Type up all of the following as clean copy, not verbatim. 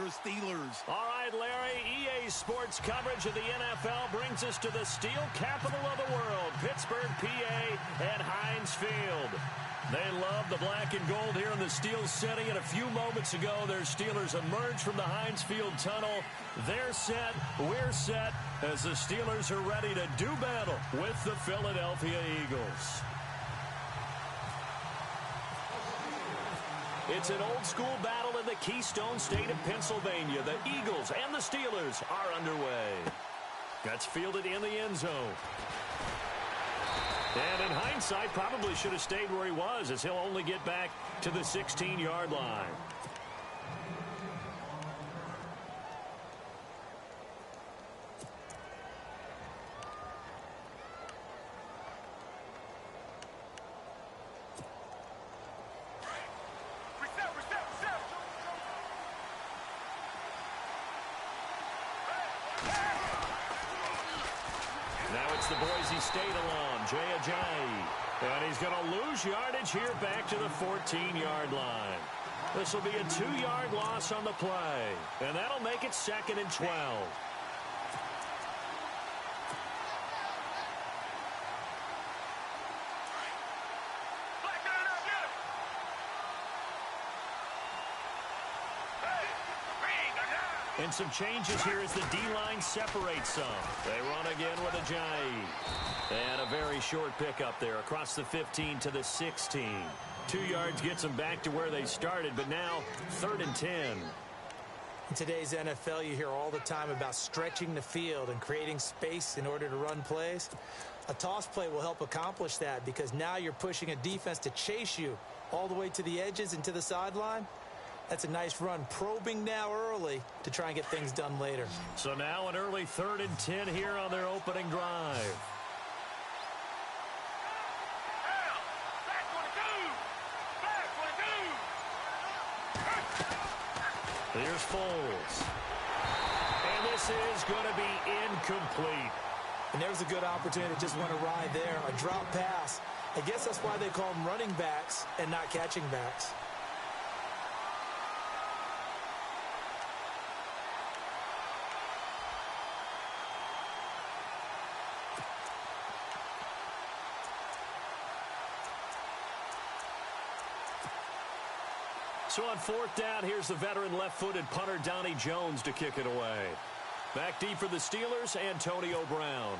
the Steelers. All right, Larry, EA Sports coverage of the NFL brings us to the steel capital of the world, Pittsburgh, PA, at Heinz Field. They love the black and gold here in the Steel City, and a few moments ago, their Steelers emerged from the Heinz Field tunnel. They're set, we're set, as the Steelers are ready to do battle with the Philadelphia Eagles. It's an old-school battle in the Keystone State of Pennsylvania. The Eagles and the Steelers are underway. That's fielded in the end zone. And in hindsight, probably should have stayed where he was, as he'll only get back to the 16-yard line. The Boise State alum, Jay Ajayi. And he's going to lose yardage here back to the 14-yard line. This will be a 2-yard loss on the play. And that'll make it 2nd and 12. And some changes here as the D-line separates some. They run again with Ajayi. And a very short pickup there across the 15 to the 16. 2 yards gets them back to where they started, but now 3rd and 10. In today's NFL, you hear all the time about stretching the field and creating space in order to run plays. A toss play will help accomplish that because now you're pushing a defense to chase you all the way to the edges and to the sideline. That's a nice run, probing now early to try and get things done later. So now an early 3rd and 10 here on their opening drive. Here's Foles. And this is going to be incomplete. And there's a good opportunity to just want to ride there. A drop pass. I guess that's why they call them running backs and not catching backs. So on 4th down, here's the veteran left-footed punter Donnie Jones to kick it away. Back deep for the Steelers, Antonio Brown.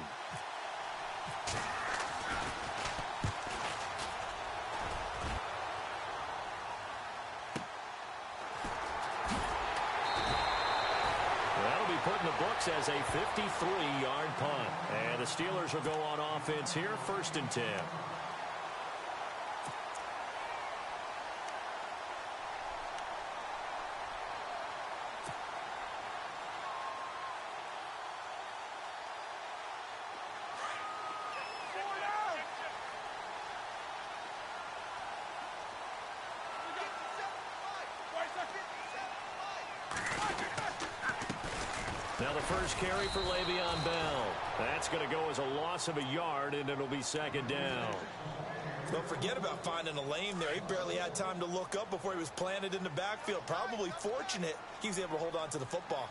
That'll be put in the books as a 53-yard punt. And the Steelers will go on offense here, 1st and 10. Now the first carry for Le'Veon Bell. That's going to go as a loss of a yard, and it'll be 2nd down. Don't forget about finding a lane there. He barely had time to look up before he was planted in the backfield. Probably fortunate he was able to hold on to the football.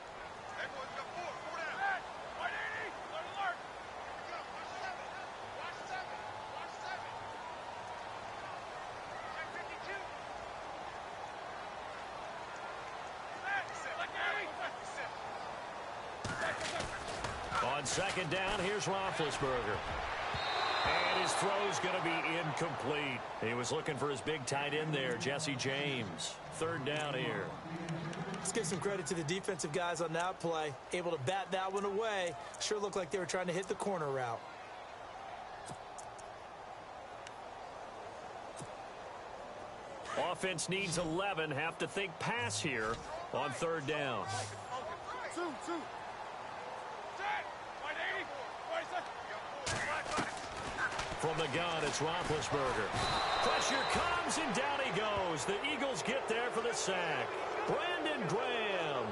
On 2nd down, here's Roethlisberger. And his throw's going to be incomplete. He was looking for his big tight end there, Jesse James. 3rd down here. Let's give some credit to the defensive guys on that play. Able to bat that one away. Sure looked like they were trying to hit the corner route. Offense needs 11. Have to think pass here on 3rd down. From the gun, it's Roethlisberger. Pressure comes, and down he goes. The Eagles get there for the sack. Brandon Graham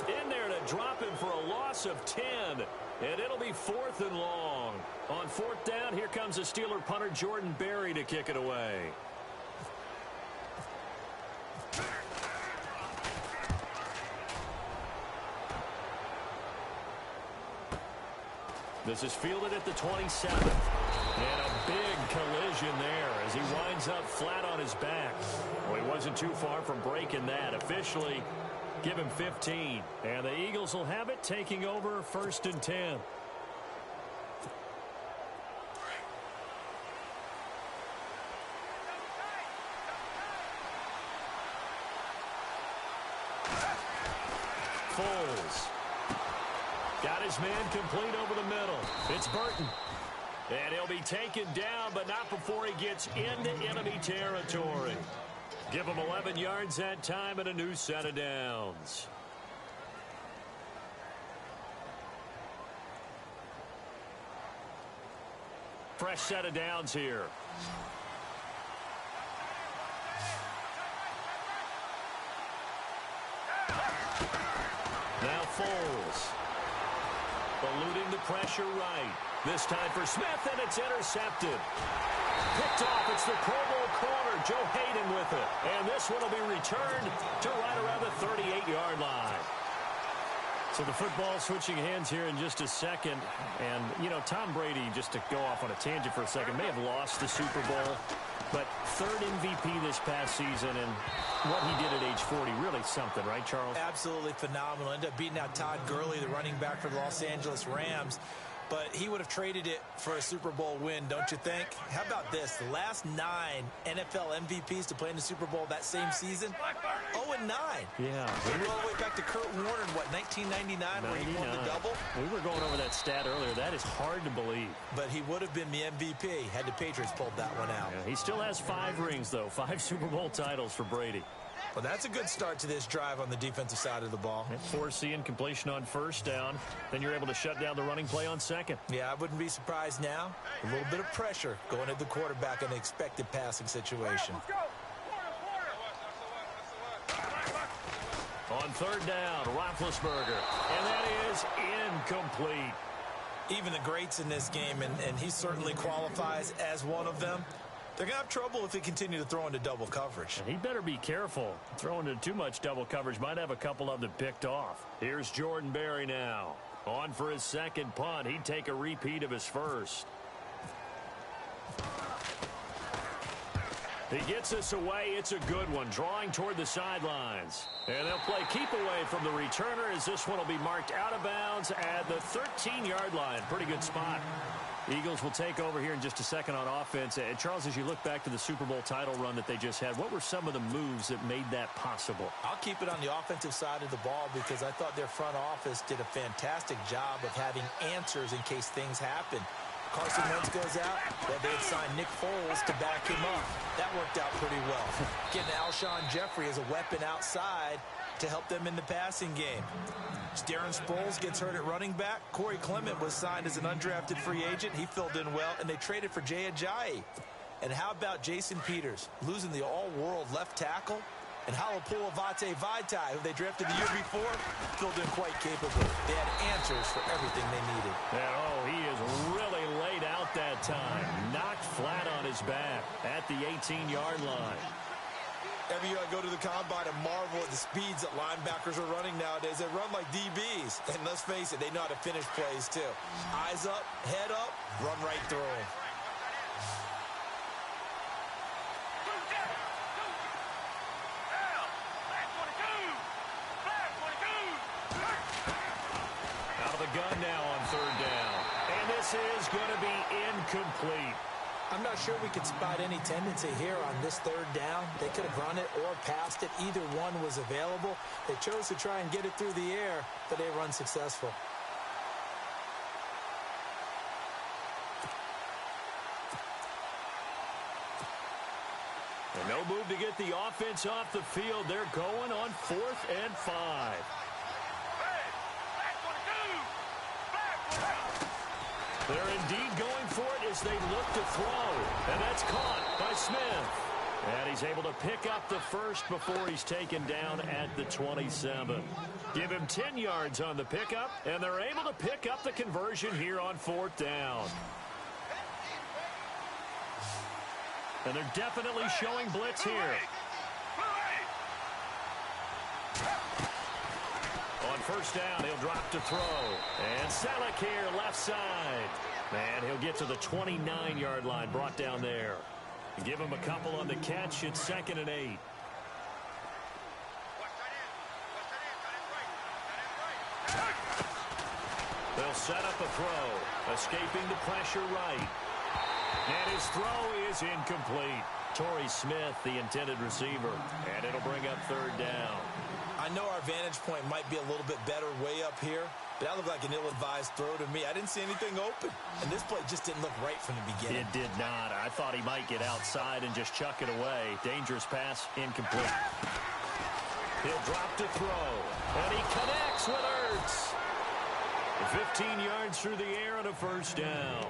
in there to drop him for a loss of 10. And it'll be 4th and long. On 4th down, here comes the Steeler punter Jordan Berry to kick it away. This is fielded at the 27th. And a big collision there as he winds up flat on his back. Well, he wasn't too far from breaking that. Officially, give him 15. And the Eagles will have it, taking over 1st and 10. Foles. Got his man complete over the middle. It's Burton. And he'll be taken down, but not before he gets into enemy territory. Give him 11 yards that time and a new set of downs. Fresh set of downs here. Now Foles. Eluding the pressure right. This time for Smith, and it's intercepted. Picked off. It's the Pro Bowl corner, Joe Hayden with it. And this one will be returned to right around the 38-yard line. So the football switching hands here in just a second. And, you know, Tom Brady, just to go off on a tangent for a second, may have lost the Super Bowl. But 3rd MVP this past season, and what he did at age 40, really something, right, Charles? Absolutely phenomenal. Ended up beating out Todd Gurley, the running back for the Los Angeles Rams. But he would have traded it for a Super Bowl win, don't you think? How about this? The last 9 NFL MVPs to play in the Super Bowl that same season, 0-9. Yeah. We go all the way back to Kurt Warner in, what, 1999, where he won the double? We were going over that stat earlier. That is hard to believe. But he would have been the MVP had the Patriots pulled that one out. Yeah, he still has 5 rings, though. 5 Super Bowl titles for Brady. Well, that's a good start to this drive on the defensive side of the ball. And foreseeing completion on 1st down. Then you're able to shut down the running play on 2nd. Yeah, I wouldn't be surprised now. A little bit of pressure going at the quarterback in an expected passing situation. On 3rd down, Roethlisberger. And that is incomplete. Even the greats in this game, and he certainly qualifies as one of them, they're going to have trouble if they continue to throw into double coverage. And he better be careful. Throwing into too much double coverage might have a couple of them picked off. Here's Jordan Berry now. On for his 2nd punt. He'd take a repeat of his 1st. He gets this away. It's a good one. Drawing toward the sidelines. And they'll play keep away from the returner as this one will be marked out of bounds at the 13-yard line. Pretty good spot. Eagles will take over here in just a second on offense. And Charles, as you look back to the Super Bowl title run that they just had, what were some of the moves that made that possible? I'll keep it on the offensive side of the ball because I thought their front office did a fantastic job of having answers in case things happen. Carson Wentz goes out, well, they had signed Nick Foles to back him up. That worked out pretty well. Getting Alshon Jeffrey as a weapon outside to help them in the passing game. Darren Sproles gets hurt at running back. Corey Clement was signed as an undrafted free agent. He filled in well, and they traded for Jay Ajayi. And how about Jason Peters losing the all-world left tackle? And Halapoulivaati Vaitai, who they drafted the year before, filled in quite capable. They had answers for everything they needed. And, oh, he is really laid out that time. Knocked flat on his back at the 18-yard line. Every year I go to the combine and marvel at the speeds that linebackers are running nowadays. They run like DBs. And let's face it, they know how to finish plays too. Eyes up, head up, run right through them. Out of the gun now on 3rd down. And this is going to be incomplete. I'm not sure we could spot any tendency here on this 3rd down. They could have run it or passed it. Either one was available. They chose to try and get it through the air, but they were unsuccessful. And no move to get the offense off the field. They're going on 4th and 5. They're indeed going for it as they look to throw. And that's caught by Smith. And he's able to pick up the 1st before he's taken down at the 27. Give him 10 yards on the pickup, and they're able to pick up the conversion here on 4th down. And they're definitely showing blitz here. On on first down, he'll drop to throw. And Selleck here, left side. Man, he'll get to the 29-yard line, brought down there. Give him a couple on the catch. It's 2nd and 8. They'll set up a throw. Escaping the pressure right. And his throw is incomplete. Torrey Smith, the intended receiver. And it'll bring up 3rd down. I know our vantage point might be a little bit better way up here, but that looked like an ill-advised throw to me. I didn't see anything open, and this play just didn't look right from the beginning. It did not. I thought he might get outside and just chuck it away. Dangerous pass, incomplete. He'll drop to throw, and he connects with Ertz. 15 yards through the air and a first down.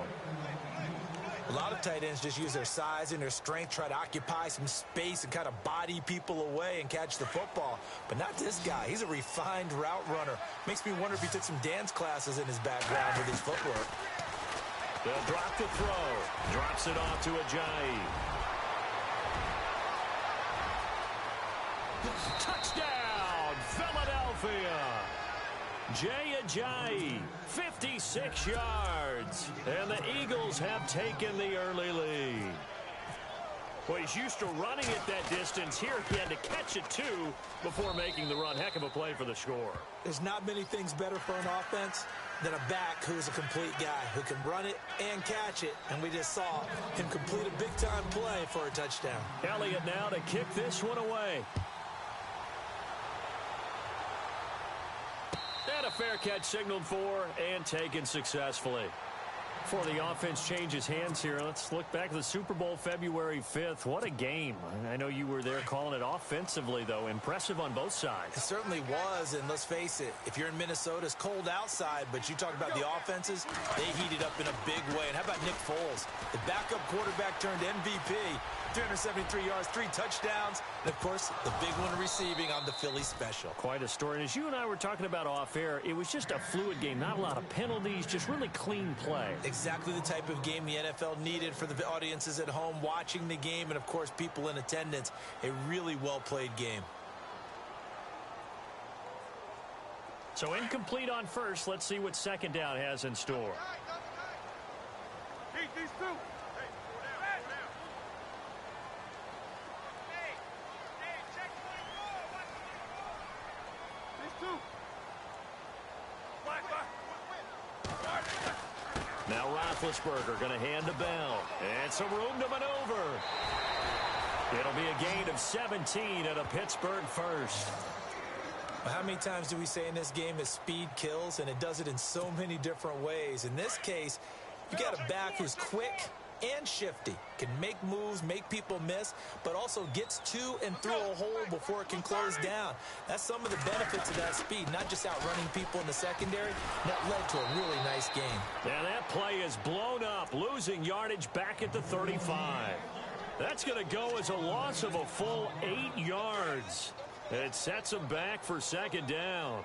A lot of tight ends just use their size and their strength, try to occupy some space and kind of body people away and catch the football. But not this guy. He's a refined route runner. Makes me wonder if he took some dance classes in his background with his footwork. They'll drop the throw. Drops it off to Ajayi. Touchdown, Philadelphia. Jay Ajayi, 56 yards. And the Eagles have taken the early lead. Well, he's used to running at that distance. Here he had to catch it, too, before making the run. Heck of a play for the score. There's not many things better for an offense than a back who is a complete guy who can run it and catch it. And we just saw him complete a big-time play for a touchdown. Elliott now to kick this one away. And a fair catch signaled for and taken successfully. Before the offense changes hands here, let's look back at the Super Bowl February 5th. What a game. I know you were there calling it offensively, though. Impressive on both sides. It certainly was, and let's face it, if you're in Minnesota, it's cold outside, but you talk about the offenses, they heated up in a big way. And how about Nick Foles? The backup quarterback turned MVP, 373 yards, 3 touchdowns, and, of course, the big one receiving on the Philly special. Quite a story. And as you and I were talking about off air, it was just a fluid game. Not a lot of penalties, just really clean play. Exactly the type of game the NFL needed for the audiences at home watching the game and, of course, people in attendance. A really well-played game. So incomplete on first. Let's see what 2nd down has in store. These two. Now Roethlisberger going to hand to Bell. And some room to maneuver. It'll be a gain of 17 and a Pittsburgh first. How many times do we say in this game that speed kills, and it does it in so many different ways? In this case, you got a back who's quick and shifty, can make moves, make people miss, but also gets to and through a hole before it can close down. That's some of the benefits of that speed, not just outrunning people in the secondary. That led to a really nice game. And that play is blown up, losing yardage back at the 35. That's going to go as a loss of a full 8 yards. It sets them back for 2nd down.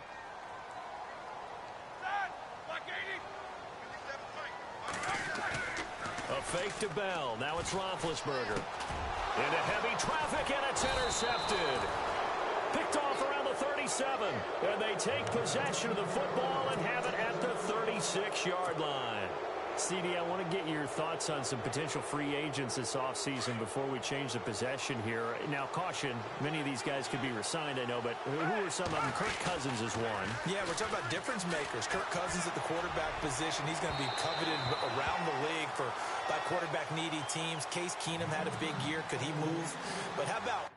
A fake to Bell. Now it's Roethlisberger. Into heavy traffic, and it's intercepted. Picked off around the 37. And they take possession of the football and have it at the 36-yard line. CD, I want to get your thoughts on some potential free agents this offseason before we change the possession here. Now, caution, many of these guys could be resigned, I know, but who are some of them? Kirk Cousins is one. Yeah, we're talking about difference makers. Kirk Cousins at the quarterback position. He's going to be coveted around the league by quarterback-needy teams. Case Keenum had a big year. Could he move? But how about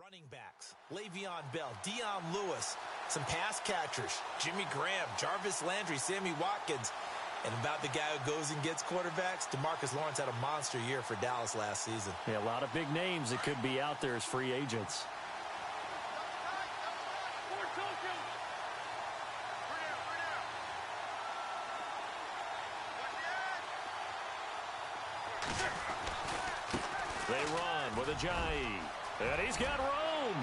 running backs, Le'Veon Bell, Dion Lewis, some pass catchers, Jimmy Graham, Jarvis Landry, Sammy Watkins. And about the guy who goes and gets quarterbacks, DeMarcus Lawrence had a monster year for Dallas last season. Yeah, a lot of big names that could be out there as free agents. They run with Ajayi. And he's got room.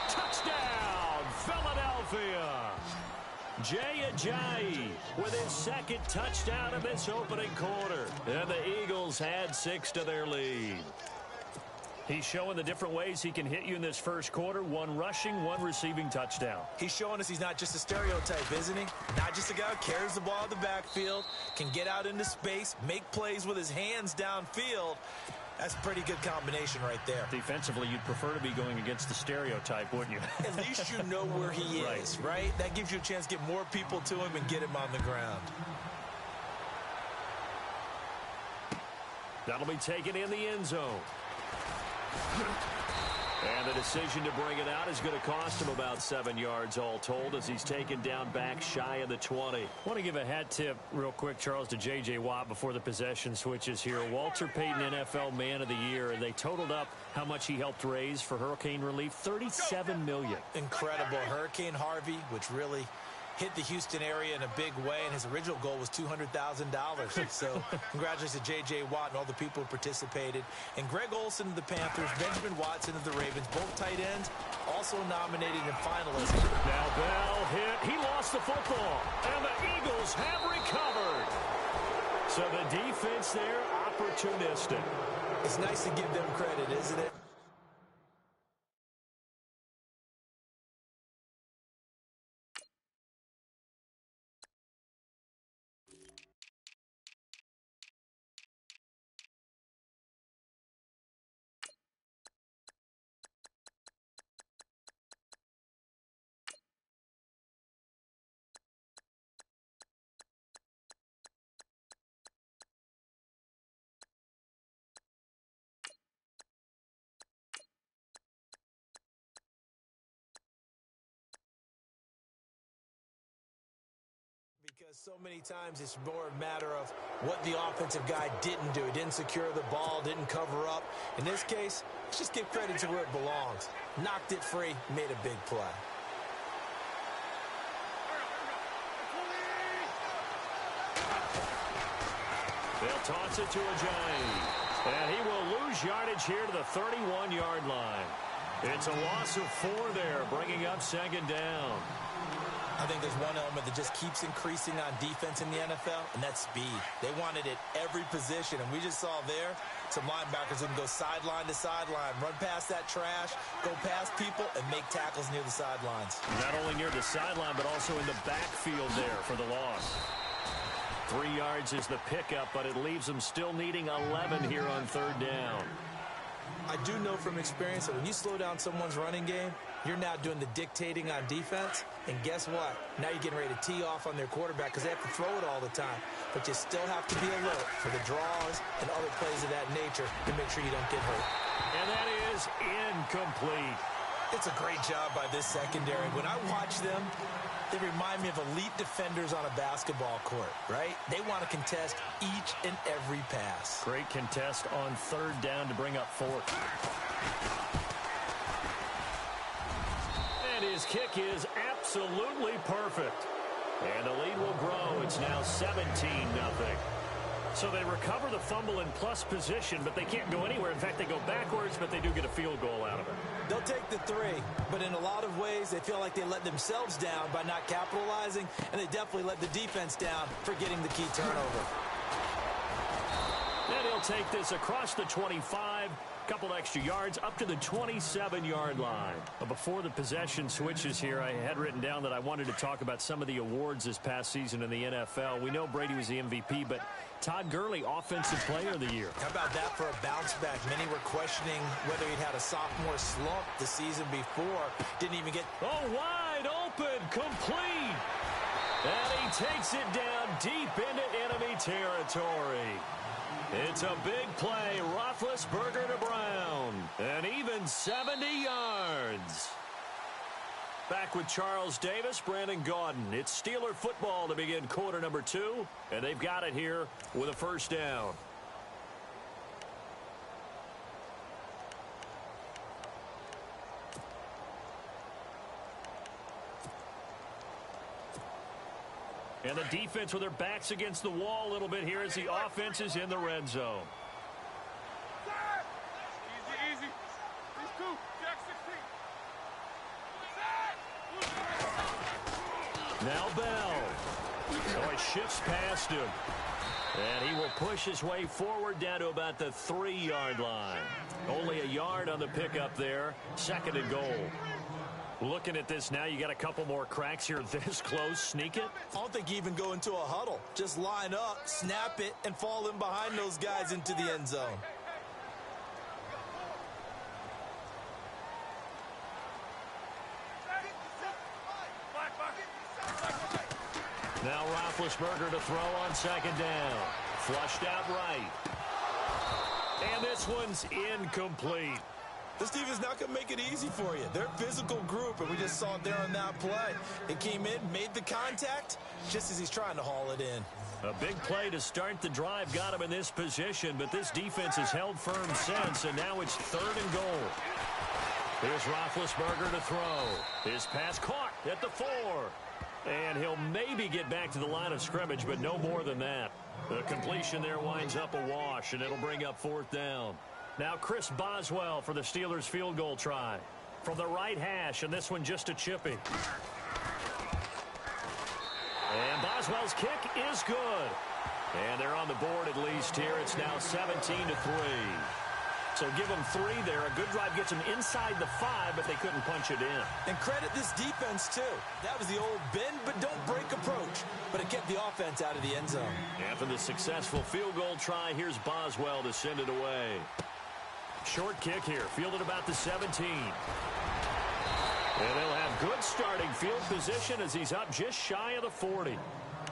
Touchdown, Philadelphia. Jay Ajayi with his second touchdown of this opening quarter. And the Eagles had 6 to their lead. He's showing the different ways he can hit you in this first quarter. 1 rushing, 1 receiving touchdown. He's showing us he's not just a stereotype, isn't he? Not just a guy who carries the ball in the backfield, can get out into space, make plays with his hands downfield. That's a pretty good combination right there. Defensively, you'd prefer to be going against the stereotype, wouldn't you? At least you know where he is, right? That gives you a chance to get more people to him and get him on the ground. That'll be taken in the end zone. And the decision to bring it out is going to cost him about 7 yards all told as he's taken down back shy of the 20. I want to give a hat tip real quick, Charles, to J.J. Watt before the possession switches here. Walter Payton, NFL Man of the Year, and they totaled up how much he helped raise for hurricane relief, $37 million. Incredible. Hurricane Harvey, which really hit the Houston area in a big way, and his original goal was $200,000. So congratulations to J.J. Watt and all the people who participated. And Greg Olsen of the Panthers, Benjamin Watson of the Ravens, both tight ends, also nominated and finalists. Now Bell hit. He lost the football, and the Eagles have recovered. So the defense there, opportunistic. It's nice to give them credit, isn't it? Because so many times it's more a matter of what the offensive guy didn't do. He didn't secure the ball, didn't cover up. In this case, let's just give credit to where it belongs. Knocked it free, made a big play. They'll toss it to Ajayi. And he will lose yardage here to the 31-yard line. It's a loss of 4 there, bringing up second down. I think there's one element that just keeps increasing on defense in the NFL, and that's speed. They want it at every position, and we just saw there some linebackers who can go sideline to sideline, run past that trash, go past people, and make tackles near the sidelines. Not only near the sideline, but also in the backfield there for the loss. 3 yards is the pickup, but it leaves them still needing 11 here on third down. I do know from experience that when you slow down someone's running game, you're now doing the dictating on defense. And guess what? Now you're getting ready to tee off on their quarterback because they have to throw it all the time. But you still have to be alert for the draws and other plays of that nature to make sure you don't get hurt. And that is incomplete. It's a great job by this secondary. When I watch them, they remind me of elite defenders on a basketball court, right? They want to contest each and every pass. Great contest on third down to bring up 4th. And his kick is absolutely perfect. And the lead will grow. It's now 17-0. So they recover the fumble in plus position, but they can't go anywhere. In fact, they go backwards, but they do get a field goal out of it. They'll take the 3, but in a lot of ways, they feel like they let themselves down by not capitalizing, and they definitely let the defense down for getting the key turnover. And he'll take this across the 25, couple extra yards, up to the 27-yard line. But before the possession switches here, I had written down that I wanted to talk about some of the awards this past season in the NFL. We know Brady was the MVP, but Todd Gurley, Offensive Player of the Year. How about that for a bounce back? Many were questioning whether he'd had a sophomore slump the season before. Didn't even get... Oh, wide open, complete. And he takes it down deep into enemy territory. It's a big play. Roethlisberger to Brown. And even 70 yards. Back with Charles Davis, Brandon Gaudin. It's Steeler football to begin quarter number 2. And they've got it here with a first down. And the defense with their backs against the wall a little bit here as the offense is in the red zone. Easy. These two. Jack 16. Now Bell. So he shifts past him. And he will push his way forward down to about the 3-yard line. Only a yard on the pickup there. 2nd and goal. Looking at this now, you got a couple more cracks here this close. Sneak it. I don't think you even go into a huddle. Just line up, snap it, and fall in behind those guys into the end zone. Now Roethlisberger to throw on 2nd down. Flushed out right. And this one's incomplete. This defense not going to make it easy for you. They're a physical group, and we just saw it there on that play. It came in, made the contact, just as he's trying to haul it in. A big play to start the drive got him in this position, but this defense has held firm since, and now it's 3rd and goal. Here's Roethlisberger to throw. His pass caught at the 4. And he'll maybe get back to the line of scrimmage, but no more than that. The completion there winds up a wash, and it'll bring up 4th down. Now Chris Boswell for the Steelers field goal try. From the right hash, and this one just a chippy. And Boswell's kick is good. And they're on the board at least here. It's now 17-3. So give them 3 there. A good drive gets them inside the 5, but they couldn't punch it in. And credit this defense, too. That was the old bend but don't break approach. But it kept the offense out of the end zone. After the successful field goal try, here's Boswell to send it away. Short kick here, fielded about the 17. And they'll have good starting field position as he's up just shy of the 40.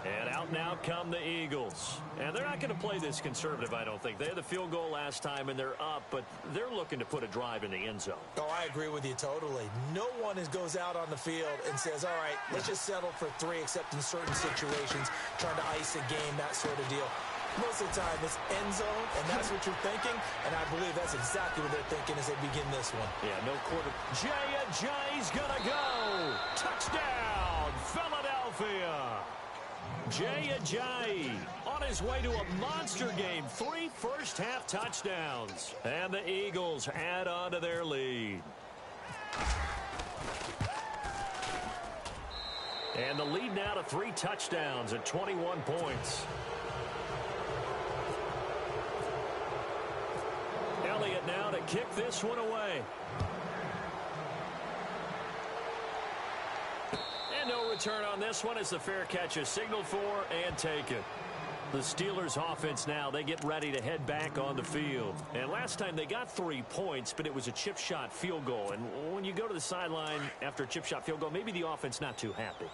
And out now come the Eagles. And they're not going to play this conservative, I don't think. They had the field goal last time, and they're up, but they're looking to put a drive in the end zone. Oh, I agree with you totally. No one goes out on the field and says, all right, let's just settle for 3, except in certain situations, trying to ice a game, that sort of deal. Most of the time, it's end zone, and that's what you're thinking, and I believe that's exactly what they're thinking as they begin this one. Yeah, no quarter. Jay's gonna go. Touchdown, Philadelphia. Jay Ajayi on his way to a monster game. 3 first-half touchdowns. And the Eagles add on to their lead. And the lead now to 3 touchdowns at 21 points. Elliott now to kick this one away. And no return on this one as the fair catch is signaled for and taken. The Steelers offense now, they get ready to head back on the field. And last time they got 3 points, but it was a chip shot field goal. And when you go to the sideline after a chip shot field goal, maybe the offense not too happy.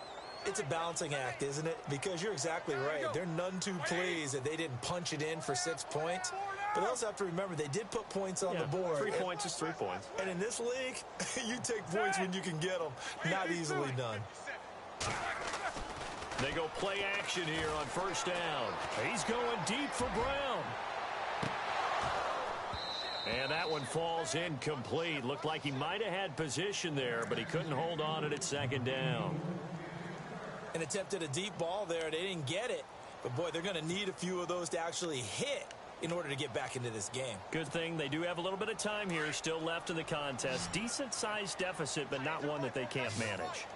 It's a balancing act, isn't it? Because you're exactly right. They're none too pleased that they didn't punch it in for 6 points. But they also have to remember they did put points on the board. 3 points is 3 points. And in this league, you take points when you can get them. Not easily done. They go play action here on first down. He's going deep for Brown. And that one falls incomplete. Looked like he might have had position there, but he couldn't hold on at 2nd down. And attempted a deep ball there. They didn't get it. But, boy, they're going to need a few of those to actually hit in order to get back into this game. Good thing they do have a little bit of time here still left in the contest. Decent-sized deficit, but not one that they can't manage.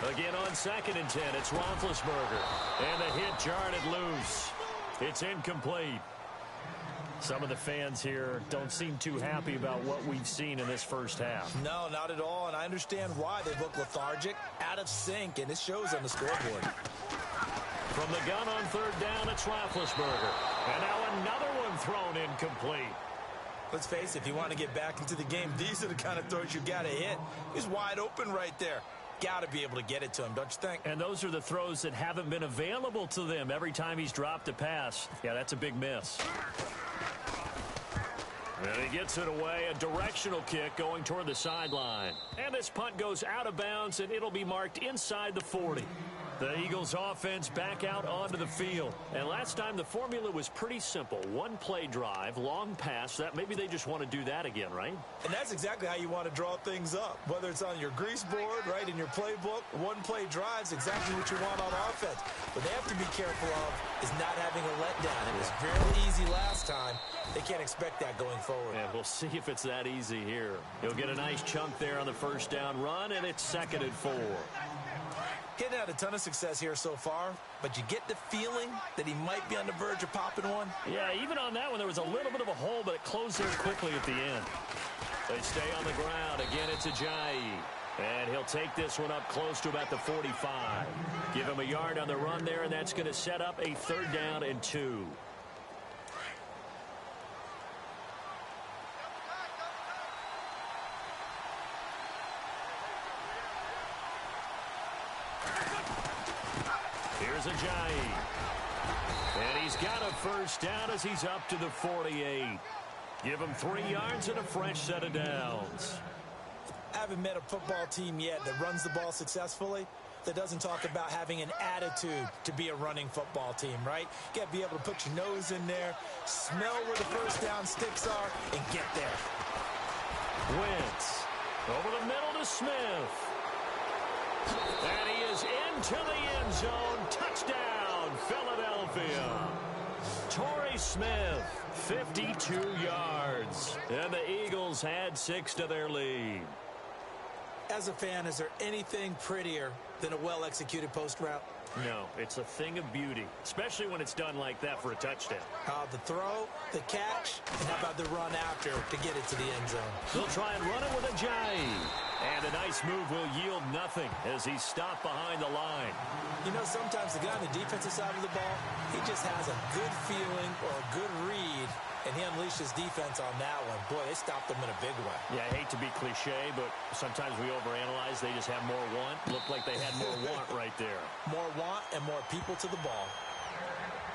Again on 2nd and 10, it's Roethlisberger. And the hit jarred it loose. It's incomplete. Some of the fans here don't seem too happy about what we've seen in this first half. No, not at all, and I understand why. They look lethargic, out of sync, and it shows on the scoreboard. From the gun on 3rd down, it's Roethlisberger. And now another one thrown incomplete. Let's face it, if you want to get back into the game, these are the kind of throws you got to hit. He's wide open right there. Got to be able to get it to him, don't you think? And those are the throws that haven't been available to them every time he's dropped a pass. Yeah, that's a big miss. And he gets it away, a directional kick going toward the sideline. And this punt goes out of bounds, and it'll be marked inside the 40. The Eagles offense back out onto the field. And last time the formula was pretty simple. One play drive, long pass. That maybe they just want to do that again, right? And that's exactly how you want to draw things up. Whether it's on your grease board, right, in your playbook, one play drive is exactly what you want on offense. What they have to be careful of is not having a letdown. It was very easy last time. They can't expect that going forward. And we'll see if it's that easy here. He'll get a nice chunk there on the first down run, and it's 2nd and 4. Getting had a ton of success here so far, but you get the feeling that he might be on the verge of popping one. Yeah, even on that one, there was a little bit of a hole, but it closed there quickly at the end. They stay on the ground. Again, it's Ajayi. And he'll take this one up close to about the 45. Give him a yard on the run there, and that's going to set up a 3rd down and 2. Here's Ajayi. And he's got a first down as he's up to the 48. Give him 3 yards and a fresh set of downs. I haven't met a football team yet that runs the ball successfully that doesn't talk about having an attitude to be a running football team, right? You got to be able to put your nose in there, smell where the first down sticks are, and get there. Wentz over the middle to Smith. And he is into the end zone. Touchdown, Philadelphia. Torrey Smith, 52 yards. And the Eagles add 6 to their lead. As a fan, is there anything prettier than a well-executed post route? No, it's a thing of beauty, especially when it's done like that for a touchdown. The throw, the catch, and how about the run after to get it to the end zone? They'll try and run it with Ajayi. And a nice move will yield nothing as he's stopped behind the line. You know, sometimes the guy on the defensive side of the ball, he just has a good feeling or a good read, and he unleashed his defense on that one. Boy, they stopped him in a big way. Yeah, I hate to be cliche, but sometimes we overanalyze. They just have more want. Looked like they had more want right there. More want and more people to the ball.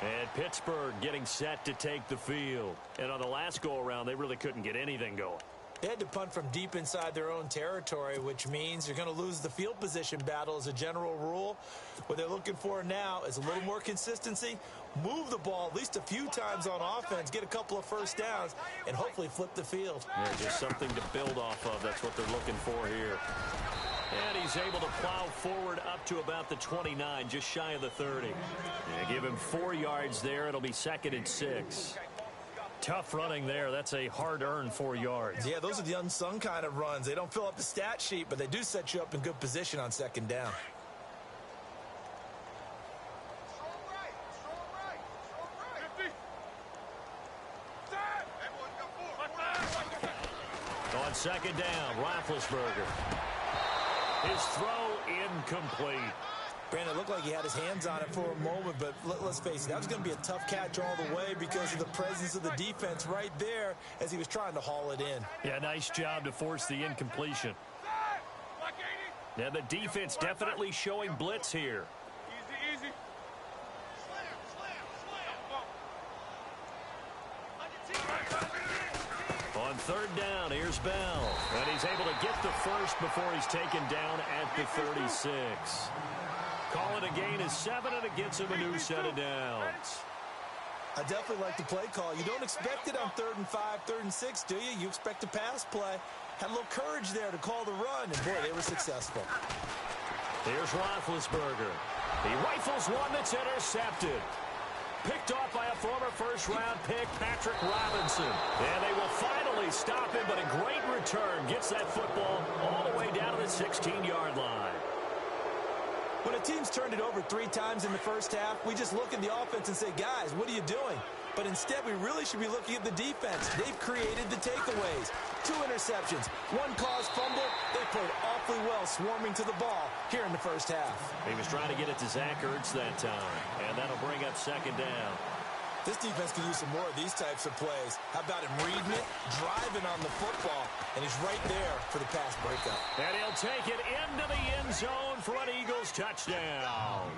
And Pittsburgh getting set to take the field. And on the last go-around, they really couldn't get anything going. They had to punt from deep inside their own territory, which means you're going to lose the field position battle as a general rule. What they're looking for now is a little more consistency, move the ball at least a few times on offense, get a couple of first downs, and hopefully flip the field. Yeah, just something to build off of. That's what they're looking for here. And he's able to plow forward up to about the 29, just shy of the 30. Yeah, give him 4 yards there. It'll be 2nd and 6. Tough running there. That's a hard-earned 4 yards. Yeah, those are the unsung kind of runs. They don't fill up the stat sheet, but they do set you up in good position on 2nd down. On 2nd down, Roethlisberger. His throw incomplete. Brandon, it looked like he had his hands on it for a moment, but let's face it, that was going to be a tough catch all the way because of the presence of the defense right there as he was trying to haul it in. Yeah, nice job to force the incompletion. Yeah, the defense definitely showing blitz here. Easy, easy. On 3rd down, here's Bell. And he's able to get the first before he's taken down at the 36. Call it a gain of 7, and it gets him a new set of downs. I definitely like the play call. You don't expect it on 3rd and 5, 3rd and 6, do you? You expect a pass play. Had a little courage there to call the run, and boy, they were successful. Here's Roethlisberger. He rifles one that's intercepted. Picked off by a former first-round pick, Patrick Robinson. And they will finally stop him, but a great return gets that football all the way down to the 16-yard line. When a team's turned it over 3 times in the first half, we just look at the offense and say, guys, what are you doing? But instead, we really should be looking at the defense. They've created the takeaways. 2 interceptions, 1 caused fumble. They played awfully well swarming to the ball here in the first half. He was trying to get it to Zach Ertz that time, and that'll bring up 2nd down. This defense could use some more of these types of plays. How about him reading it, driving on the football, and he's right there for the pass breakup. And he'll take it into the end zone for an Eagles touchdown.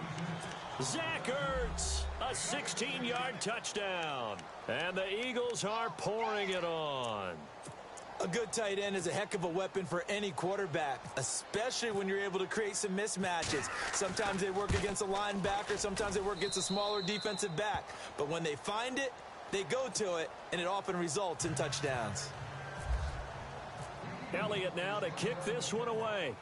Zach Ertz, a 16-yard touchdown. And the Eagles are pouring it on. A good tight end is a heck of a weapon for any quarterback, especially when you're able to create some mismatches. Sometimes they work against a linebacker, sometimes they work against a smaller defensive back. But when they find it, they go to it, and it often results in touchdowns. Elliott now to kick this one away.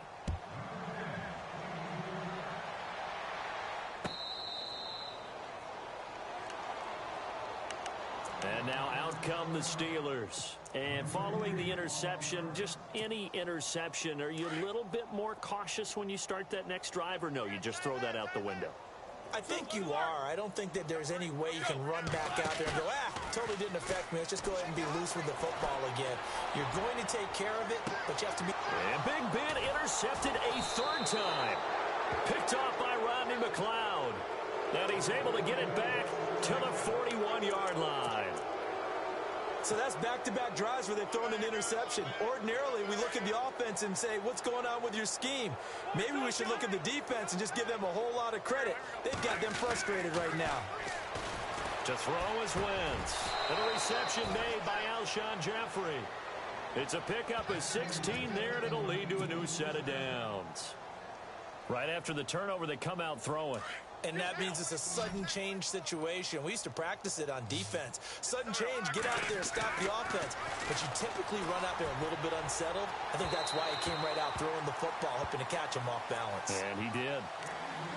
And now out come the Steelers. And following the interception, just any interception, are you a little bit more cautious when you start that next drive, or no, you just throw that out the window? I think you are. I don't think that there's any way you can run back out there and go, totally didn't affect me. Let's just go ahead and be loose with the football again. You're going to take care of it, but you have to be... And Big Ben intercepted a third time. Picked off by Rodney McLeod. And he's able to get it back to the 41-yard line. So that's back-to-back drives where they've thrown an interception. Ordinarily, we look at the offense and say, what's going on with your scheme? Maybe we should look at the defense and just give them a whole lot of credit. They've got them frustrated right now. To throw is Wentz. And a reception made by Alshon Jeffrey. It's a pickup of 16 there, and it'll lead to a new set of downs. Right after the turnover, they come out throwing. And that means it's a sudden change situation. We used to practice it on defense. Sudden change, get out there, stop the offense. But you typically run out there a little bit unsettled. I think that's why he came right out throwing the football, hoping to catch him off balance. And he did.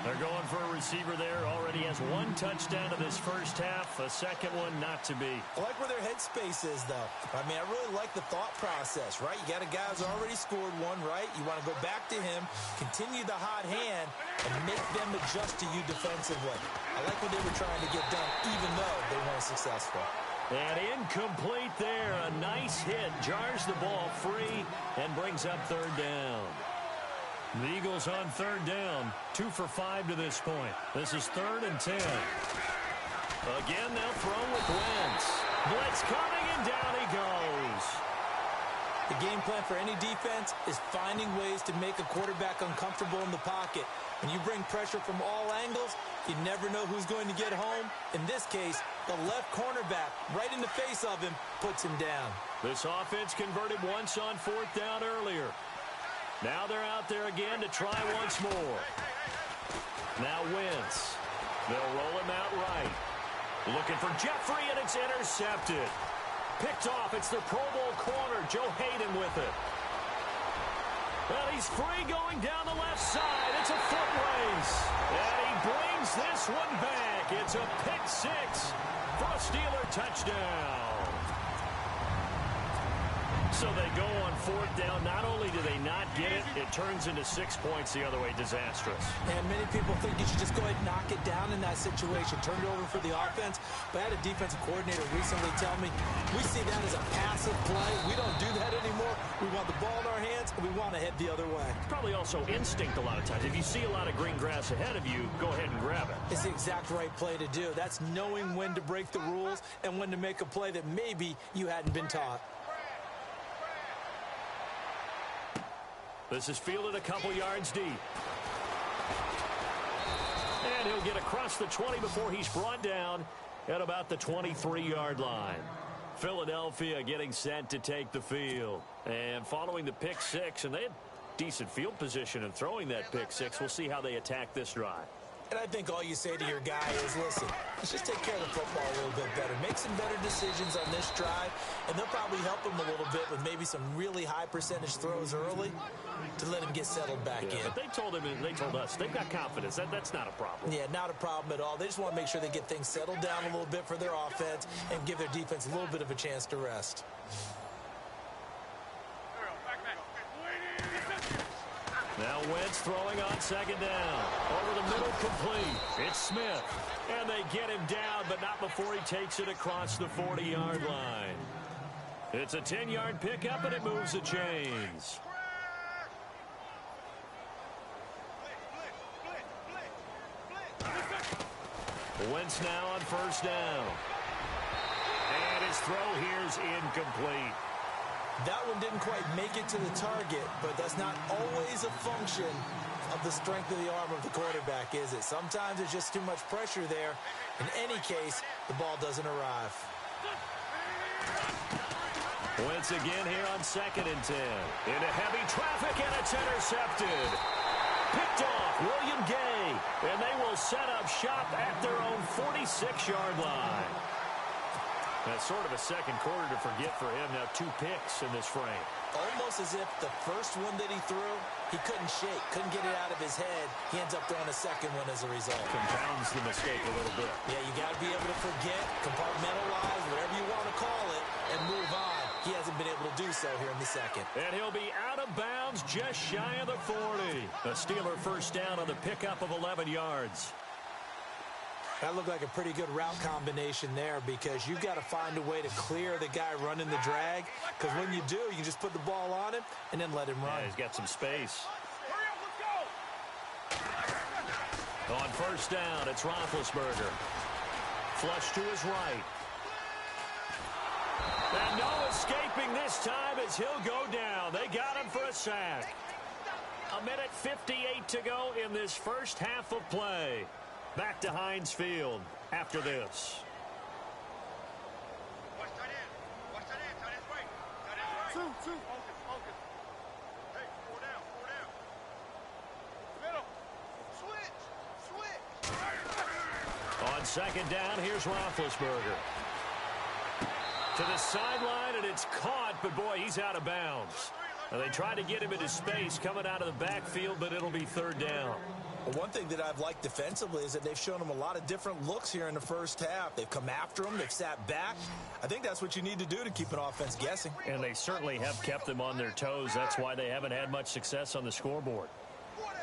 They're going for a receiver there. Already has one touchdown in this first half. A second one not to be. I like where their headspace is, though. I mean, I really like the thought process, right? You got a guy who's already scored one, right? You want to go back to him, continue the hot hand, and make them adjust to you defensively. I like what they were trying to get done, even though they weren't successful. And incomplete there. A nice hit. Jars the ball free and brings up third down. The Eagles on third down. 2 for 5 to this point. This is 3rd and 10. Again, they'll throw with Wentz. Blitz coming, and down he goes. The game plan for any defense is finding ways to make a quarterback uncomfortable in the pocket. When you bring pressure from all angles, you never know who's going to get home. In this case, the left cornerback, right in the face of him, puts him down. This offense converted once on 4th down earlier. Now they're out there again to try once more. Now Wentz. They'll roll him out right. Looking for Jeffrey, and it's intercepted. Picked off. It's the Pro Bowl corner, Joe Hayden, with it. Well, he's free going down the left side. It's a foot race. And he brings this one back. It's a pick six for a Steeler touchdown. So they go on 4th down. Not only do they not get it, it turns into 6 points the other way. Disastrous. And many people think you should just go ahead and knock it down in that situation. Turn it over for the offense. But I had a defensive coordinator recently tell me, we see that as a passive play. We don't do that anymore. We want the ball in our hands, and we want to head the other way. It's probably also instinct a lot of times. If you see a lot of green grass ahead of you, go ahead and grab it. It's the exact right play to do. That's knowing when to break the rules and when to make a play that maybe you hadn't been taught. This is fielded a couple yards deep. And he'll get across the 20 before he's brought down at about the 23-yard line. Philadelphia getting set to take the field. And following the pick six, and they had decent field position in throwing that pick six. We'll see how they attack this drive. And I think all you say to your guy is, listen, let's just take care of the football a little bit better. Make some better decisions on this drive, and they'll probably help him a little bit with maybe some really high percentage throws early to let him get settled back in. But they told him, and they told us, they've got confidence. That's not a problem. Yeah, not a problem at all. They just want to make sure they get things settled down a little bit for their offense and give their defense a little bit of a chance to rest. Now Wentz throwing on 2nd down. Over the middle, complete. It's Smith. And they get him down, but not before he takes it across the 40-yard line. It's a 10-yard pickup, and it moves the chains. Wentz now on 1st down. And his throw here's incomplete. That one didn't quite make it to the target, but that's not always a function of the strength of the arm of the quarterback, is it? Sometimes there's just too much pressure there. In any case, the ball doesn't arrive. Once again here on 2nd and 10. Into heavy traffic, and it's intercepted. Picked off William Gay, and they will set up shop at their own 46-yard line. That's sort of a second quarter to forget for him. Now 2 picks in this frame. Almost as if the first one that he threw, he couldn't shake, couldn't get it out of his head. He ends up throwing a second one as a result. Compounds the mistake a little bit. Yeah, you got to be able to forget, compartmentalize, whatever you want to call it, and move on. He hasn't been able to do so here in the second. And he'll be out of bounds just shy of the 40. A Steeler first down on the pickup of 11 yards. That looked like a pretty good route combination there, because you've got to find a way to clear the guy running the drag, because when you do, you can just put the ball on him and then let him run. Yeah, he's got some space. On first down, it's Roethlisberger. Flush to his right. And no escaping this time as he'll go down. They got him for a sack. 1:58 to go in this first half of play. Back to Heinz Field after this. Watch that in. Watch that in. Tight end's right. Tight end's right. Two. Focus. Hey, 4 down. Middle. Switch. On second down, here's Roethlisberger. To the sideline, and it's caught, but boy, he's out of bounds. And they tried to get him into space coming out of the backfield, but it'll be 3rd down. Well, one thing that I've liked defensively is that they've shown him a lot of different looks here in the first half. They've come after him. They've sat back. I think that's what you need to do to keep an offense guessing. And they certainly have kept them on their toes. That's why they haven't had much success on the scoreboard. 4 down.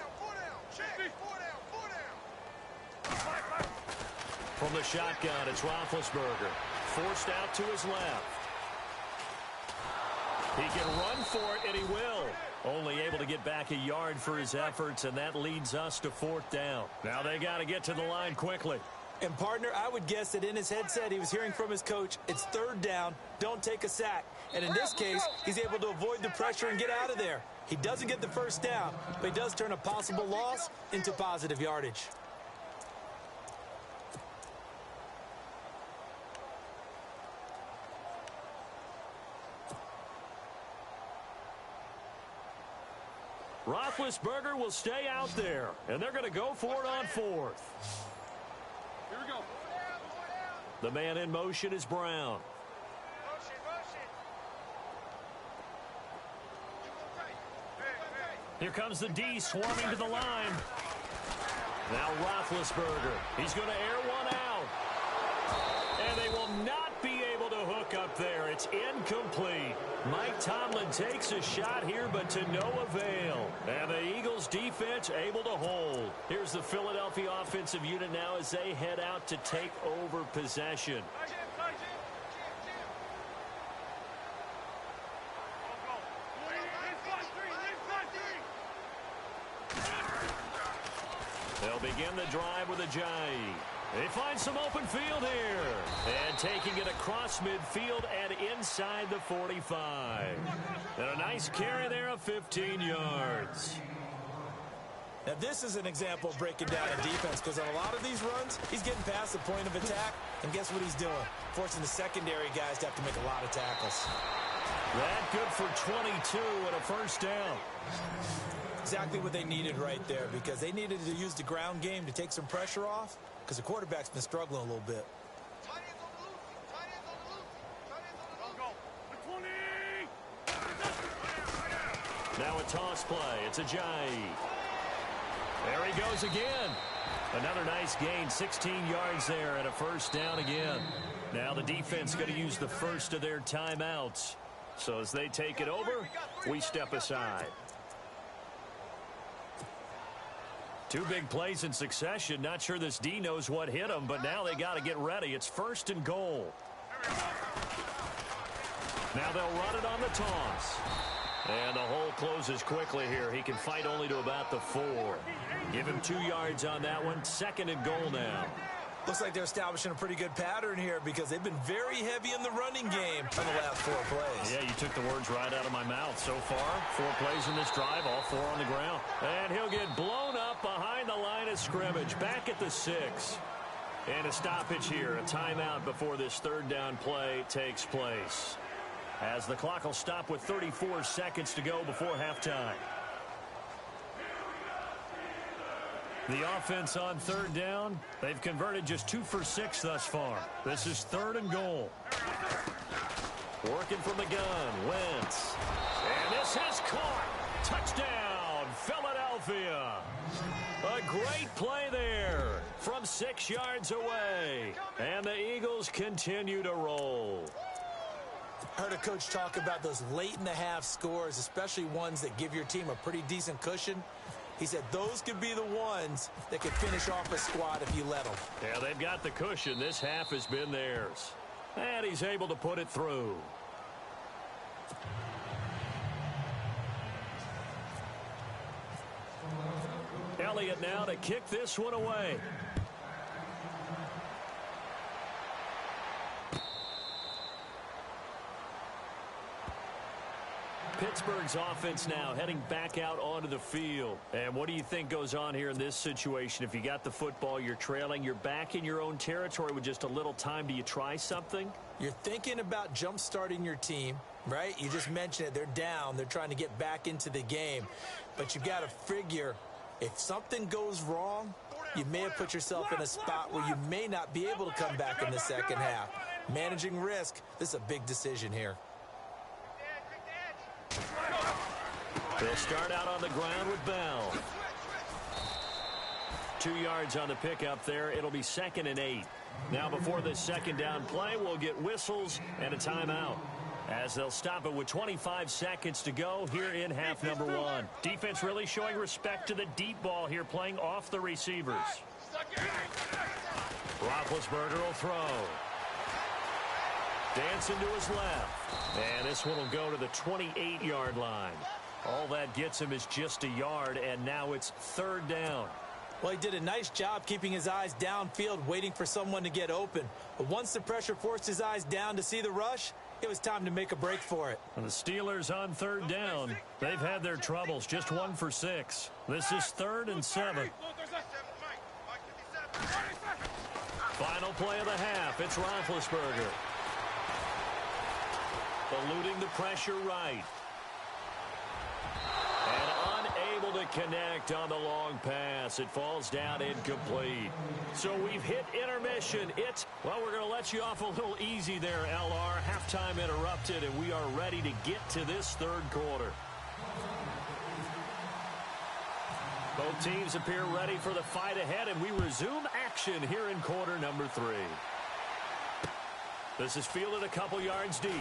Check. 4 down. From the shotgun, it's Roethlisberger. Forced out to his left. He can run for it, and he will. Only able to get back a yard for his efforts, and that leads us to 4th down. Now they got to get to the line quickly. And, partner, I would guess that in his headset he was hearing from his coach, it's 3rd down, don't take a sack. And in this case, he's able to avoid the pressure and get out of there. He doesn't get the first down, but he does turn a possible loss into positive yardage. Roethlisberger will stay out there, and they're going to go for it on 4th. Here we go. The man in motion is Brown. Motion. Here comes the D swarming to the line. Now Roethlisberger. He's going to air one out. And they will not be able to hook up there. It's incomplete. Mike Tomlin takes a shot here, but to no avail. And the Eagles defense able to hold. Here's the Philadelphia offensive unit now as they head out to take over possession. They'll begin the drive with a Jai. They find some open field here. And taking it across midfield and inside the 45. And a nice carry there of 15 yards. Now, this is an example of breaking down a defense, because on a lot of these runs, he's getting past the point of attack, and guess what he's doing? Forcing the secondary guys to have to make a lot of tackles. That good for 22 and a first down. Exactly what they needed right there, because they needed to use the ground game to take some pressure off, because the quarterback's been struggling a little bit. Now a toss play. It's a Jai. There he goes again. Another nice gain, 16 yards there and a first down again. Now the defense going to use the first of their timeouts. So as they take it over, we step aside. Two big plays in succession. Not sure this D knows what hit him, but now they got to get ready. It's 1st and goal. Now they'll run it on the toss. And the hole closes quickly here. He can fight only to about the 4. Give him 2 yards on that one. 2nd and goal now. Looks like they're establishing a pretty good pattern here because they've been very heavy in the running game for the last 4 plays. Yeah, you took the words right out of my mouth. So far, 4 plays in this drive, all 4 on the ground. And he'll get blown up behind the line of scrimmage, back at the 6. And a stoppage here, a timeout before this 3rd down play takes place. As the clock will stop with 34 seconds to go before halftime. The offense on 3rd down, they've converted just 2 for 6 thus far. This is 3rd and goal. Working from the gun, Wentz. And this is caught. Touchdown, Philadelphia. A great play there from 6 yards away. And the Eagles continue to roll. I heard a coach talk about those late-in-the-half scores, especially ones that give your team a pretty decent cushion. He said those could be the ones that could finish off a squad if you let them. Yeah, they've got the cushion. This half has been theirs. And he's able to put it through. Elliott now to kick this one away. Pittsburgh's offense now heading back out onto the field. And what do you think goes on here in this situation? If you got the football, you're trailing, you're back in your own territory with just a little time. Do you try something? You're thinking about jump-starting your team, right? You just mentioned it. They're down. They're trying to get back into the game. But you got to figure if something goes wrong, you may have put yourself in a spot where you may not be able to come back in the second half. Managing risk, this is a big decision here. They'll start out on the ground with Bell. 2 yards on the pickup there. It'll be 2nd and 8. Now before this 2nd down play, we'll get whistles and a timeout, as they'll stop it with 25 seconds to go here in half number 1. Defense really showing respect to the deep ball here, playing off the receivers. Roethlisberger will throw. Dancing to his left. And this one will go to the 28-yard line. All that gets him is just a yard, and now it's 3rd down. Well, he did a nice job keeping his eyes downfield, waiting for someone to get open. But once the pressure forced his eyes down to see the rush, it was time to make a break for it. And the Steelers on 3rd down. They've had their troubles, just 1 for 6. This is 3rd and 7. Final play of the half. It's Roethlisberger. Eluding the pressure right. And unable to connect on the long pass. It falls down incomplete. So we've hit intermission. Well, we're going to let you off a little easy there, LR. Halftime interrupted, and we are ready to get to this 3rd quarter. Both teams appear ready for the fight ahead, and we resume action here in quarter number 3. This is fielded a couple yards deep.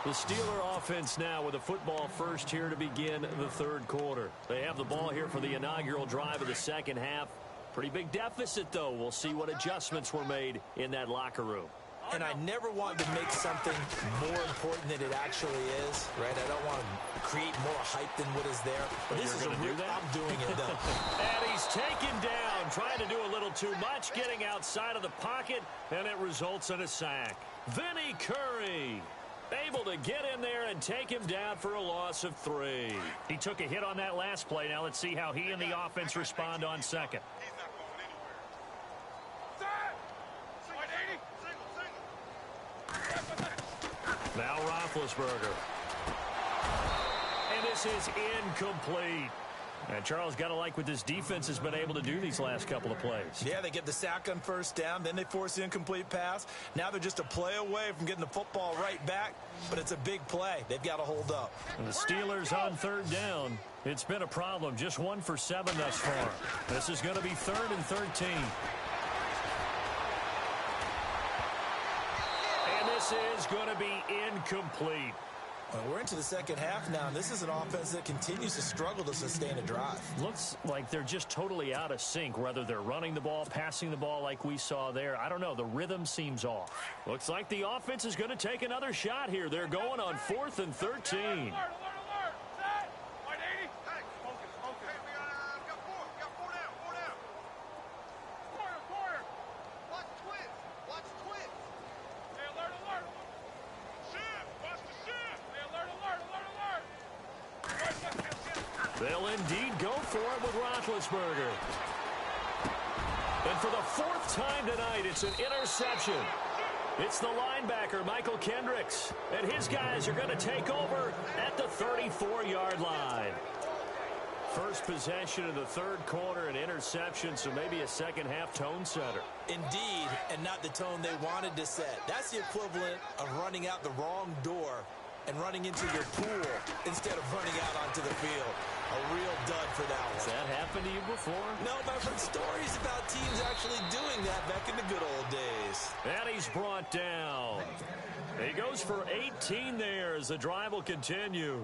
The Steeler offense now with a football first here to begin the 3rd quarter. They have the ball here for the inaugural drive of the 2nd half. Pretty big deficit, though. We'll see what adjustments were made in that locker room. And I never want to make something more important than it actually is, right? I don't want to create more hype than what is there. But this is a real, I'm doing it, though. And he's taken down, trying to do a little too much, getting outside of the pocket, and it results in a sack. Vinny Curry able to get in there and take him down for a loss of 3. He took a hit on that last play. Now let's see how he and the offense respond on 2nd. Now Roethlisberger. And this is incomplete. And Charles, got to like what this defense has been able to do these last couple of plays. Yeah, they get the sack on 1st down, then they force the incomplete pass. Now they're just a play away from getting the football right back, but it's a big play. They've got to hold up. And the Steelers on 3rd down. It's been a problem. Just 1 for 7 thus far. This is going to be 3rd and 13. And this is going to be incomplete. Well, we're into the 2nd half now, and this is an offense that continues to struggle to sustain a drive. Looks like they're just totally out of sync, whether they're running the ball, passing the ball like we saw there. I don't know. The rhythm seems off. Looks like the offense is going to take another shot here. They're going on 4th and 13. They'll indeed go for it with Roethlisberger. And for the fourth time tonight, it's an interception. It's the linebacker, Michael Kendricks. And his guys are going to take over at the 34-yard line. First possession of the third quarter, an interception, so maybe a second-half tone setter. Indeed, and not the tone they wanted to set. That's the equivalent of running out the wrong door and running into your pool instead of running out onto the field. A real dud for that one. Has that happened to you before? No, but I've heard stories about teams actually doing that back in the good old days. And he's brought down. He goes for 18 there as the drive will continue.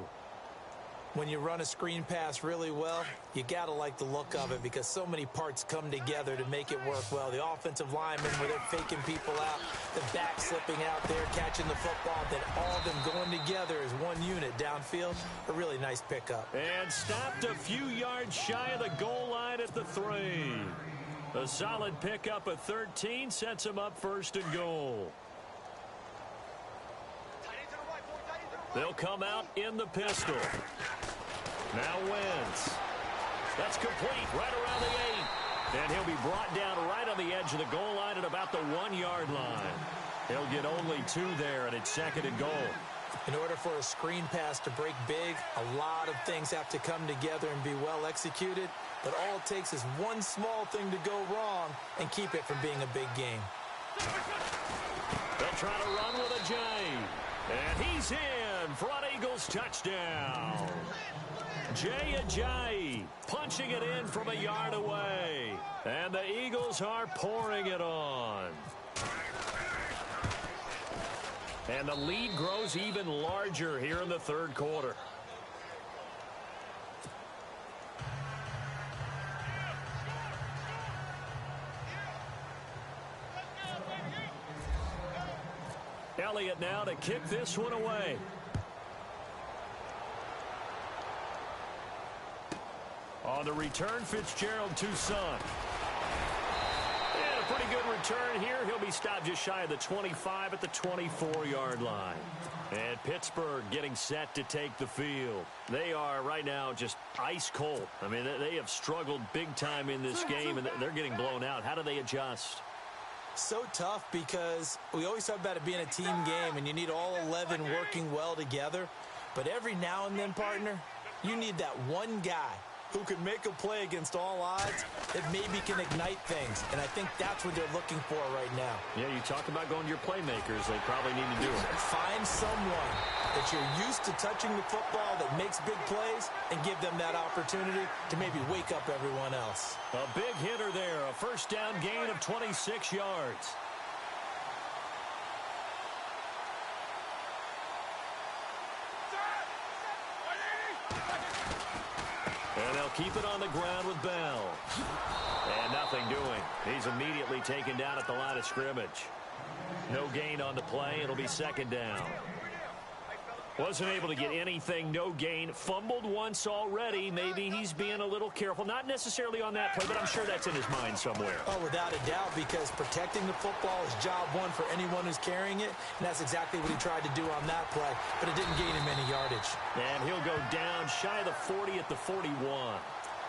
When you run a screen pass really well, you got to like the look of it because so many parts come together to make it work well. The offensive linemen, where they're faking people out, the back slipping out there, catching the football, then all of them going together as one unit downfield. A really nice pickup. And stopped a few yards shy of the goal line at the 3. A solid pickup at 13 sets him up first and goal. They'll come out in the pistol. Now Wentz. That's complete right around the 8. And he'll be brought down right on the edge of the goal line at about the 1-yard line. He'll get only 2 there, and it's second and goal. In order for a screen pass to break big, a lot of things have to come together and be well executed. But all it takes is one small thing to go wrong and keep it from being a big game. They'll try to run with a J. And he's in. Front Eagles touchdown. Jay Ajayi punching it in from a yard away. And the Eagles are pouring it on. And the lead grows even larger here in the third quarter. Elliott now to kick this one away. On the return, Fitzgerald to Son. And a pretty good return here. He'll be stopped just shy of the 25 at the 24-yard line. And Pittsburgh getting set to take the field. They are right now just ice cold. I mean, they have struggled big time in this game, and they're getting blown out. How do they adjust? So tough because we always talk about it being a team game, and you need all 11 working well together. But every now and then, partner, you need that one guy who can make a play against all odds that maybe can ignite things. And I think that's what they're looking for right now. Yeah, you talk about going to your playmakers. They probably need to do it. Find someone that you're used to touching the football that makes big plays and give them that opportunity to maybe wake up everyone else. A big hitter there. A first down gain of 26 yards. And they'll keep it on the ground with Bell. And nothing doing. He's immediately taken down at the line of scrimmage. No gain on the play. It'll be second down. Wasn't able to get anything, no gain. Fumbled once already. Maybe he's being a little careful. Not necessarily on that play, but I'm sure that's in his mind somewhere. Oh, without a doubt, because protecting the football is job one for anyone who's carrying it, and that's exactly what he tried to do on that play, but it didn't gain him any yardage. And he'll go down shy of the 40 at the 41.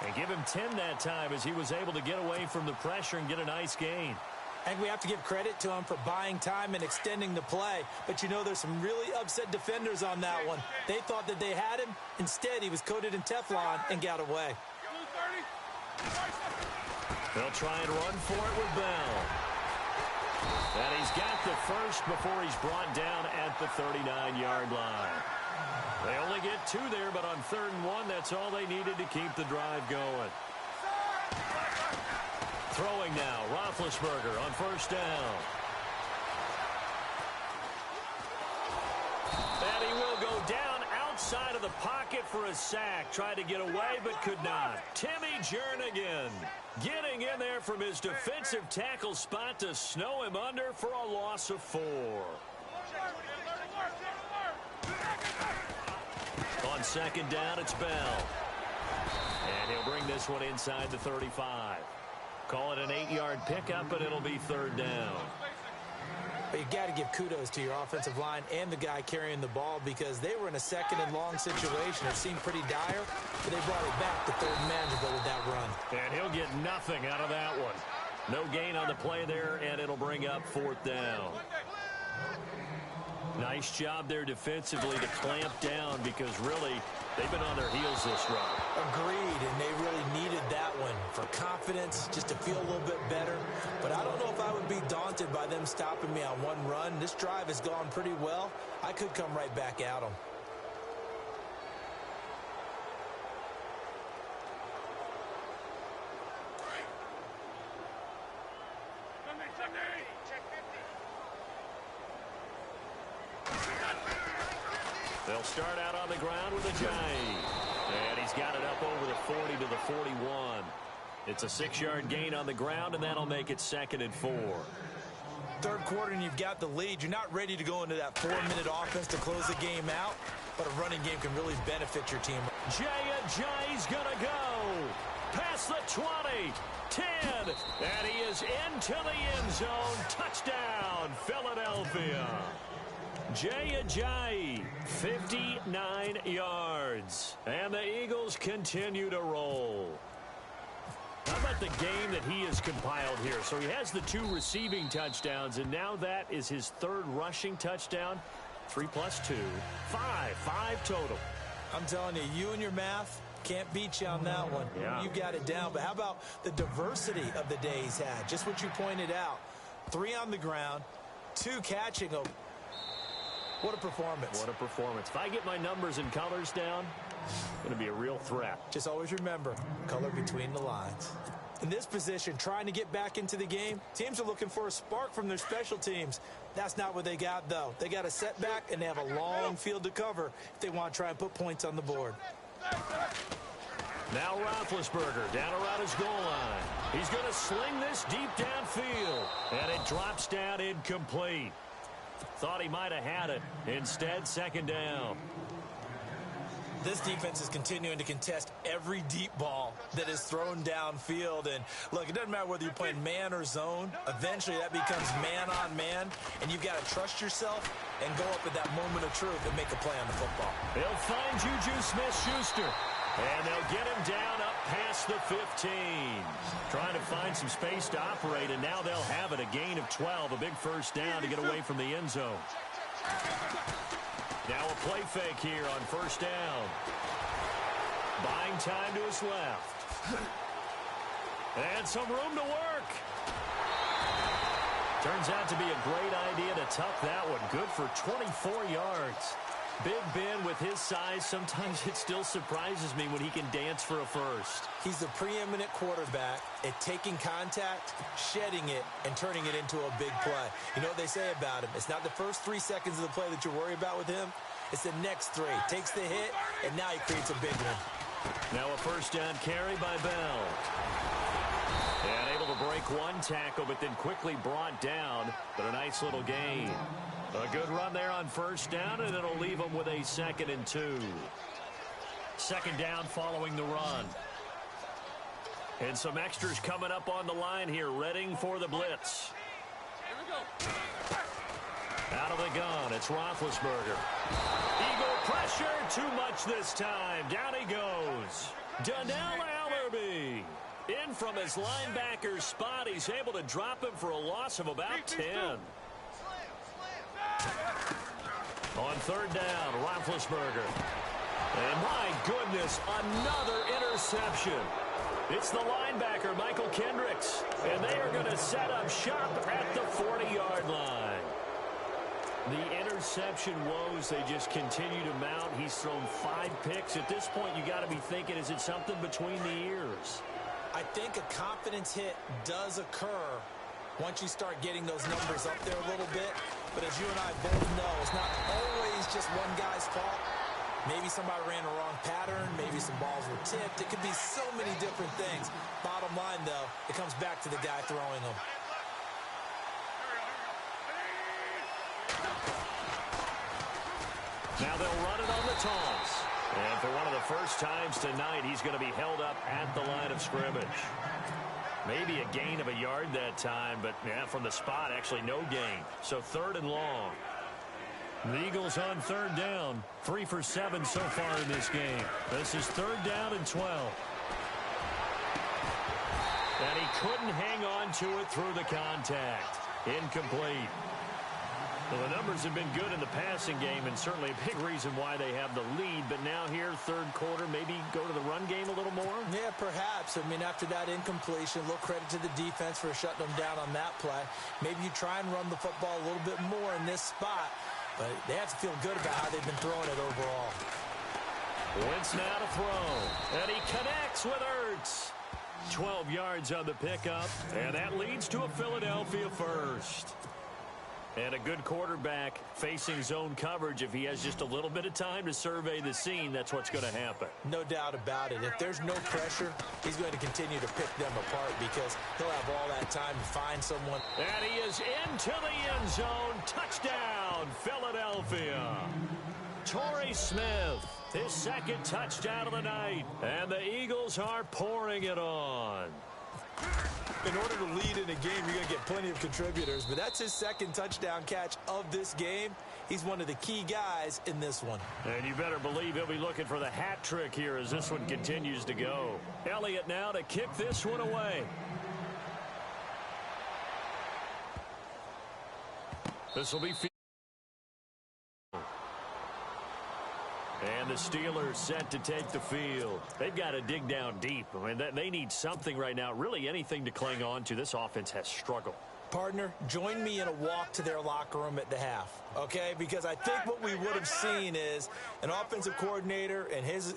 And give him 10 that time as he was able to get away from the pressure and get a nice gain. I think we have to give credit to him for buying time and extending the play. But, you know, there's some really upset defenders on that one. They thought that they had him. Instead, he was coated in Teflon and got away. They'll try and run for it with Bell. And he's got the first before he's brought down at the 39-yard line. They only get 2 there, but on 3rd and 1, that's all they needed to keep the drive going. Throwing now, Roethlisberger on first down. And he will go down outside of the pocket for a sack. Tried to get away, but could not. Timmy Jernigan getting in there from his defensive tackle spot to snow him under for a loss of 4. On second down, it's Bell. And he'll bring this one inside the 35. Call it an 8-yard pickup, but it'll be 3rd down. But you got to give kudos to your offensive line and the guy carrying the ball because they were in a second and long situation. It seemed pretty dire, but they brought it back to third and manageable with that run. And he'll get nothing out of that one. No gain on the play there, and it'll bring up fourth down. Nice job there defensively to clamp down because really they've been on their heels this run. Agreed, and they really needed that one for confidence, just to feel a little bit better. But I don't know if I would be daunted by them stopping me on one run. This drive has gone pretty well. I could come right back at them. They'll start out on the ground with a giant. And he's got it up over the 40 to the 41. It's a 6-yard gain on the ground, and that'll make it 2nd and 4. Third quarter, and you've got the lead. You're not ready to go into that 4-minute offense to close the game out, but a running game can really benefit your team. Jay's going to go. Past the 20, 10, and he is into the end zone. Touchdown, Philadelphia. Jay, 59 yards. And the Eagles continue to roll. How about the game that he has compiled here? So he has the 2 receiving touchdowns, and now that is his 3rd rushing touchdown. 3 + 2, 5 total. I'm telling you, you and your math can't beat you on that one. Yeah. You got it down. But how about the diversity of the day he's had? Just what you pointed out. 3 on the ground, 2 catching them. What a performance. What a performance. If I get my numbers and colors down, it's going to be a real threat. Just always remember, color between the lines. In this position, trying to get back into the game, teams are looking for a spark from their special teams. That's not what they got, though. They got a setback, and they have a long field to cover if they want to try and put points on the board. Now Roethlisberger down around his goal line. He's going to sling this deep downfield, and it drops down incomplete. Thought he might have had it. Instead, 2nd down. This defense is continuing to contest every deep ball that is thrown downfield. And, look, it doesn't matter whether you're playing man or zone. Eventually, that becomes man-on-man, and you've got to trust yourself and go up at that moment of truth and make a play on the football. They'll find Juju Smith-Schuster, and they'll get him down up past the 15. Trying to find some space to operate, and now they'll have it. A gain of 12, a big first down to get away from the end zone. Now a play fake here on 1st down. Buying time to his left. And some room to work. Turns out to be a great idea to tuck that one. Good for 24 yards. Big Ben, with his size, sometimes it still surprises me when he can dance for a first. He's the preeminent quarterback at taking contact, shedding it, and turning it into a big play. You know what they say about him? It's not the first 3 seconds of the play that you're worried about with him. It's the next 3. Takes the hit, and now he creates a big one. Now a first down carry by Bell. And able to break 1 tackle, but then quickly brought down. But a nice little gain. A good run there on 1st down, and it'll leave them with a 2nd and 2. 2nd down following the run. And some extras coming up on the line here, readying for the blitz. Here we go. Out of the gun, it's Roethlisberger. Eagle pressure, too much this time. Down he goes. Donnell Allerby. In from his linebacker spot, he's able to drop him for a loss of about 10. On 3rd down, Roethlisberger. And my goodness, another interception. It's the linebacker, Michael Kendricks. And they are going to set up shop at the 40-yard line. The interception woes, they just continue to mount. He's thrown 5 picks. At this point, you got to be thinking, is it something between the ears? I think a confidence hit does occur once you start getting those numbers up there a little bit. But as you and I both know, it's not always just one guy's fault. Maybe somebody ran a wrong pattern. Maybe some balls were tipped. It could be so many different things. Bottom line, though, it comes back to the guy throwing them. Now they'll run it on the toss. And for one of the first times tonight, he's going to be held up at the line of scrimmage. Maybe a gain of a yard that time, but yeah, from the spot, actually no gain. So 3rd and long. The Eagles on 3rd down. 3 for 7 so far in this game. This is 3rd down and 12. And he couldn't hang on to it through the contact. Incomplete. Well, the numbers have been good in the passing game, and certainly a big reason why they have the lead. But now here, 3rd quarter, maybe go to the run game a little more? Yeah, perhaps. I mean, after that incompletion, a little credit to the defense for shutting them down on that play. Maybe you try and run the football a little bit more in this spot. But they have to feel good about how they've been throwing it overall. Wentz now to throw. And he connects with Ertz. 12 yards on the pickup. And that leads to a Philadelphia first. And a good quarterback facing zone coverage. If he has just a little bit of time to survey the scene, that's what's going to happen. No doubt about it. If there's no pressure, he's going to continue to pick them apart because he'll have all that time to find someone. And he is into the end zone. Touchdown, Philadelphia. Torrey Smith, his 2nd touchdown of the night. And the Eagles are pouring it on. In order to lead in a game, you're going to get plenty of contributors, but that's his 2nd touchdown catch of this game. He's one of the key guys in this one. And you better believe he'll be looking for the hat trick here as this one continues to go. Elliott now to kick this one away. This will be... And the Steelers set to take the field. They've got to dig down deep. I mean, they need something right now, really anything to cling on to. This offense has struggled. Partner, join me in a walk to their locker room at the half, okay? Because I think what we would have seen is an offensive coordinator and his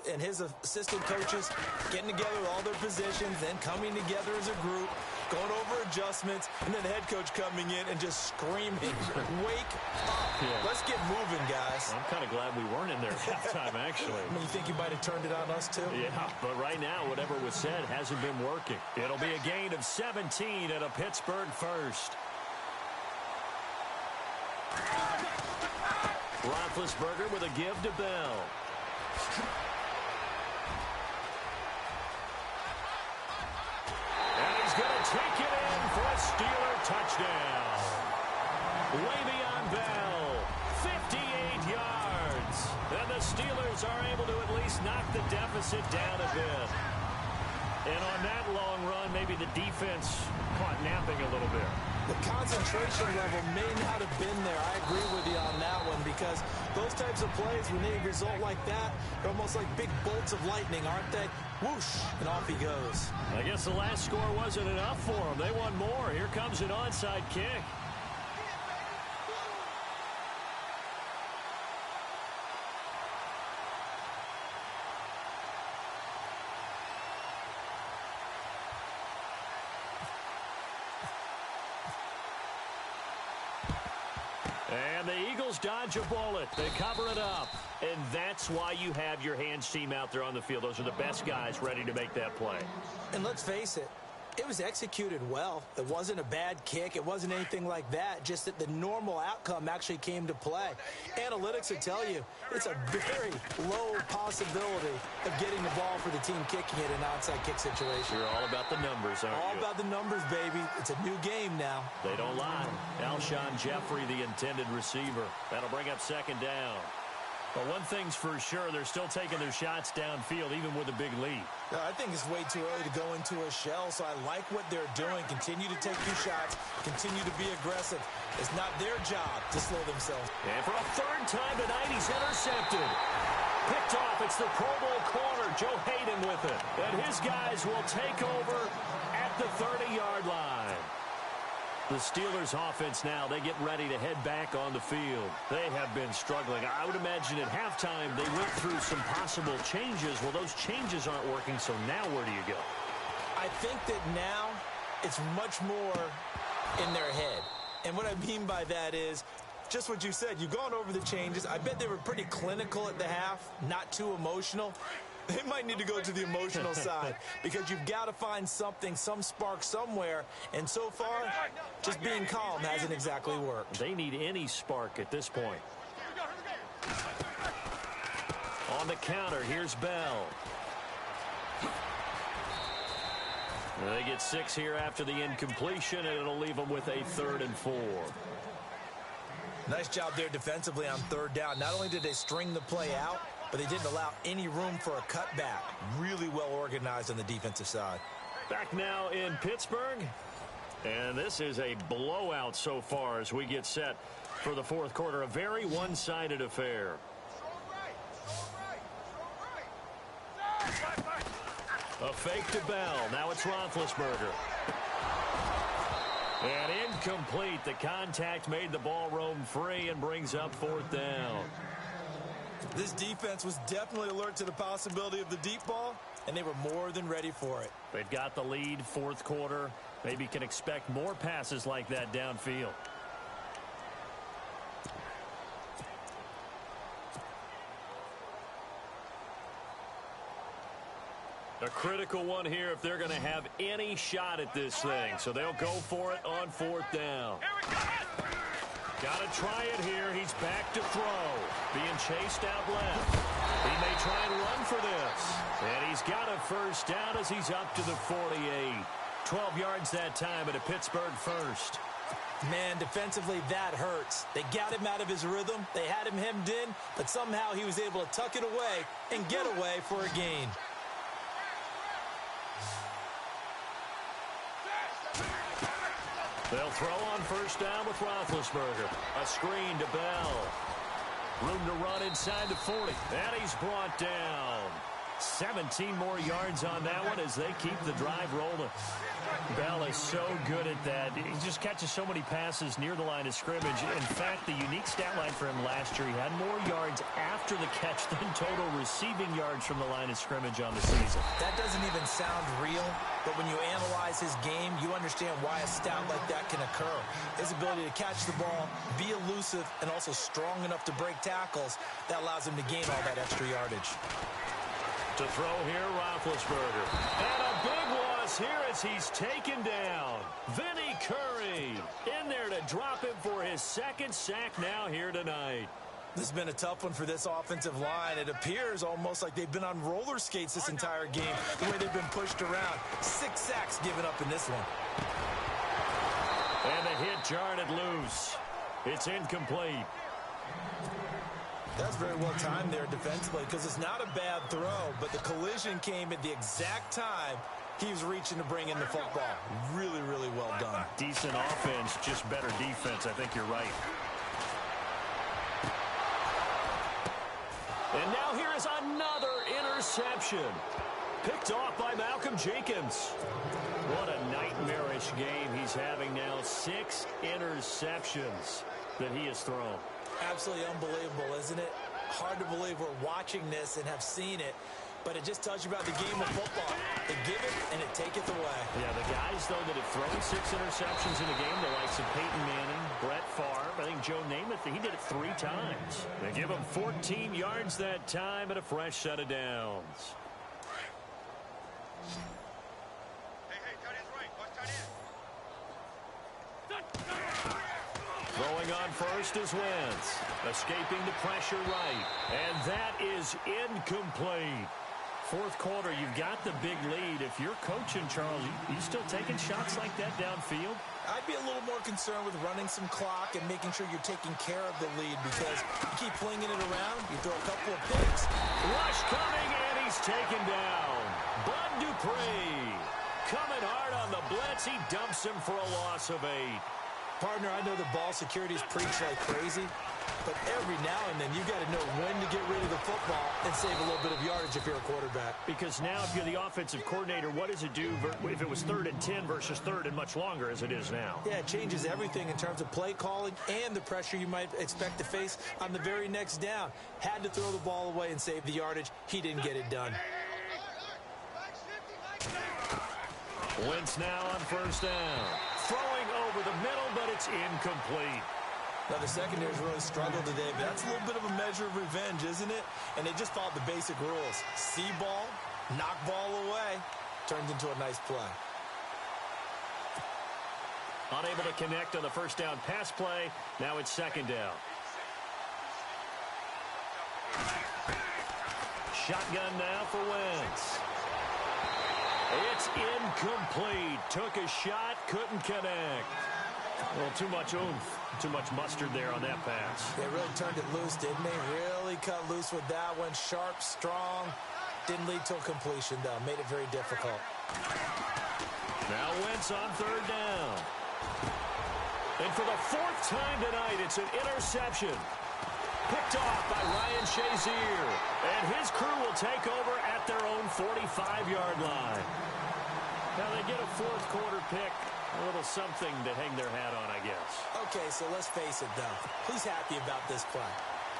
assistant coaches getting together with all their positions, then coming together as a group, going over adjustments, and then the head coach coming in and just screaming, wake up. Yeah. Let's get moving, guys. Well, I'm kind of glad we weren't in there at halftime, actually. I mean, you think you might have turned it on us, too? Yeah, but right now, whatever was said hasn't been working. It'll be a gain of 17 at a Pittsburgh first. Roethlisberger with a give to Bell. And he's going to take it in for a Steeler touchdown. Way beyond Bell. 58 yards. And the Steelers are able to at least knock the deficit down a bit. And on that long run, maybe the defense caught napping a little bit. The concentration level may not have been there. I agree with you on that one because those types of plays, when they result like that, they're almost like big bolts of lightning, aren't they? Whoosh, and off he goes. I guess the last score wasn't enough for them. They want more. Here comes an onside kick. And the Eagles dodge a bullet. They cover it up. And that's why you have your hands team out there on the field. Those are the best guys ready to make that play. And let's face it, it was executed well. It wasn't a bad kick. It wasn't anything like that. Just that the normal outcome actually came to play. Analytics will tell you it's a very low possibility of getting the ball for the team kicking it in an onside kick situation. You're all about the numbers, aren't you? All about the numbers, baby. It's a new game now. They don't lie. Alshon Jeffrey, the intended receiver. That'll bring up 2nd down. But one thing's for sure, they're still taking their shots downfield, even with a big lead. I think it's way too early to go into a shell, so I like what they're doing. Continue to take your shots. Continue to be aggressive. It's not their job to slow themselves. And for a 3rd time tonight, he's intercepted. Picked off. It's the Pro Bowl corner, Joe Hayden with it. And his guys will take over at the 30-yard line. The Steelers offense now, they get ready to head back on the field. They have been struggling. I would imagine at halftime they went through some possible changes. Well, those changes aren't working, so now where do you go? I think that now it's much more in their head. And what I mean by that is just what you said. You've gone over the changes. I bet they were pretty clinical at the half, not too emotional. They might need to go to the emotional side because you've got to find something, some spark somewhere. And so far, just being calm hasn't exactly worked. They need any spark at this point. On the counter, here's Bell. They get 6 here after the incompletion, and it'll leave them with a 3rd and 4. Nice job there defensively on 3rd down. Not only did they string the play out, but they didn't allow any room for a cutback. Really well organized on the defensive side. Back now in Pittsburgh. And this is a blowout so far as we get set for the 4th quarter. A very one-sided affair. A fake to Bell. Now it's Roethlisberger. And incomplete. The contact made the ball roam free and brings up 4th down. This defense was definitely alert to the possibility of the deep ball, and they were more than ready for it. They've got the lead, 4th quarter. Maybe can expect more passes like that downfield. A critical one here if they're going to have any shot at this thing. So they'll go for it on 4th down. Got to try it here. He's back to throw. Being chased out left. He may try and run for this. And he's got a 1st down as he's up to the 48. 12 yards that time at a Pittsburgh 1st. Man, defensively, that hurts. They got him out of his rhythm. They had him hemmed in, but somehow he was able to tuck it away and get away for a gain. They'll throw on 1st down with Roethlisberger. A screen to Bell. Room to run inside the 40. And he's brought down. 17 more yards on that one as they keep the drive rolling. Bell is so good at that. He just catches so many passes near the line of scrimmage. In fact, the unique stat line for him last year, he had more yards after the catch than total receiving yards from the line of scrimmage on the season. That doesn't even sound real, but when you analyze his game, you understand why a stat like that can occur. His ability to catch the ball, be elusive, and also strong enough to break tackles, that allows him to gain all that extra yardage. To throw here, Roethlisberger. And a big loss here as he's taken down. Vinny Curry in there to drop him for his 2nd sack now here tonight. This has been a tough one for this offensive line. It appears almost like they've been on roller skates this entire game, the way they've been pushed around. 6 sacks given up in this one. And the hit jarred it loose. It's incomplete. That's very well timed there defensively because it's not a bad throw, but the collision came at the exact time he was reaching to bring in the football. Really, really well done. Decent offense, just better defense. I think you're right. And now here is another interception. Picked off by Malcolm Jenkins. What a nightmarish game he's having now. 6 interceptions that he has thrown. Absolutely unbelievable, isn't it? Hard to believe we're watching this and have seen it, but it just tells you about the game of football. They give it and it taketh away. Yeah, the guys, though, that have thrown 6 interceptions in a game, the likes of Peyton Manning, Brett Favre, I think Joe Namath, he did it 3 times. They give him 14 yards that time and a fresh set of downs. Throwing on first is Wentz. Escaping the pressure right. And that is incomplete. 4th quarter, you've got the big lead. If you're coaching, Charles, you still taking shots like that downfield? I'd be a little more concerned with running some clock and making sure you're taking care of the lead because you keep flinging it around, you throw a couple of picks. Rush coming, and he's taken down. Bud Dupree coming hard on the blitz. He dumps him for a loss of 8. Partner, I know the ball securities preach like crazy, but every now and then you've got to know when to get rid of the football and save a little bit of yardage if you're a quarterback. Because now if you're the offensive coordinator, what does it do if it was 3rd and 10 versus 3rd and much longer as it is now? Yeah, it changes everything in terms of play calling and the pressure you might expect to face on the very next down. Had to throw the ball away and save the yardage. He didn't get it done. Wentz now on 1st down. Throwing over the middle, but it's incomplete. Now, the secondary's really struggled today, but that's a little bit of a measure of revenge, isn't it? And they just followed the basic rules. See ball, knock ball away, turns into a nice play. Unable to connect on the 1st down pass play. Now it's 2nd down. Shotgun now for Wentz. It's incomplete. Took a shot, couldn't connect. Well, too much oomph, too much mustard there on that pass. They really turned it loose, didn't they? Really cut loose with that one. Sharp, strong. Didn't lead to a completion, though. Made it very difficult. Now Wentz on third down. And for the fourth time tonight, it's an interception. Picked off by Ryan Shazier. And his crew will take over at their own 45-yard line. Now they get a fourth quarter pick. A little something to hang their hat on, I guess. Okay, so let's face it, though. Who's happy about this play?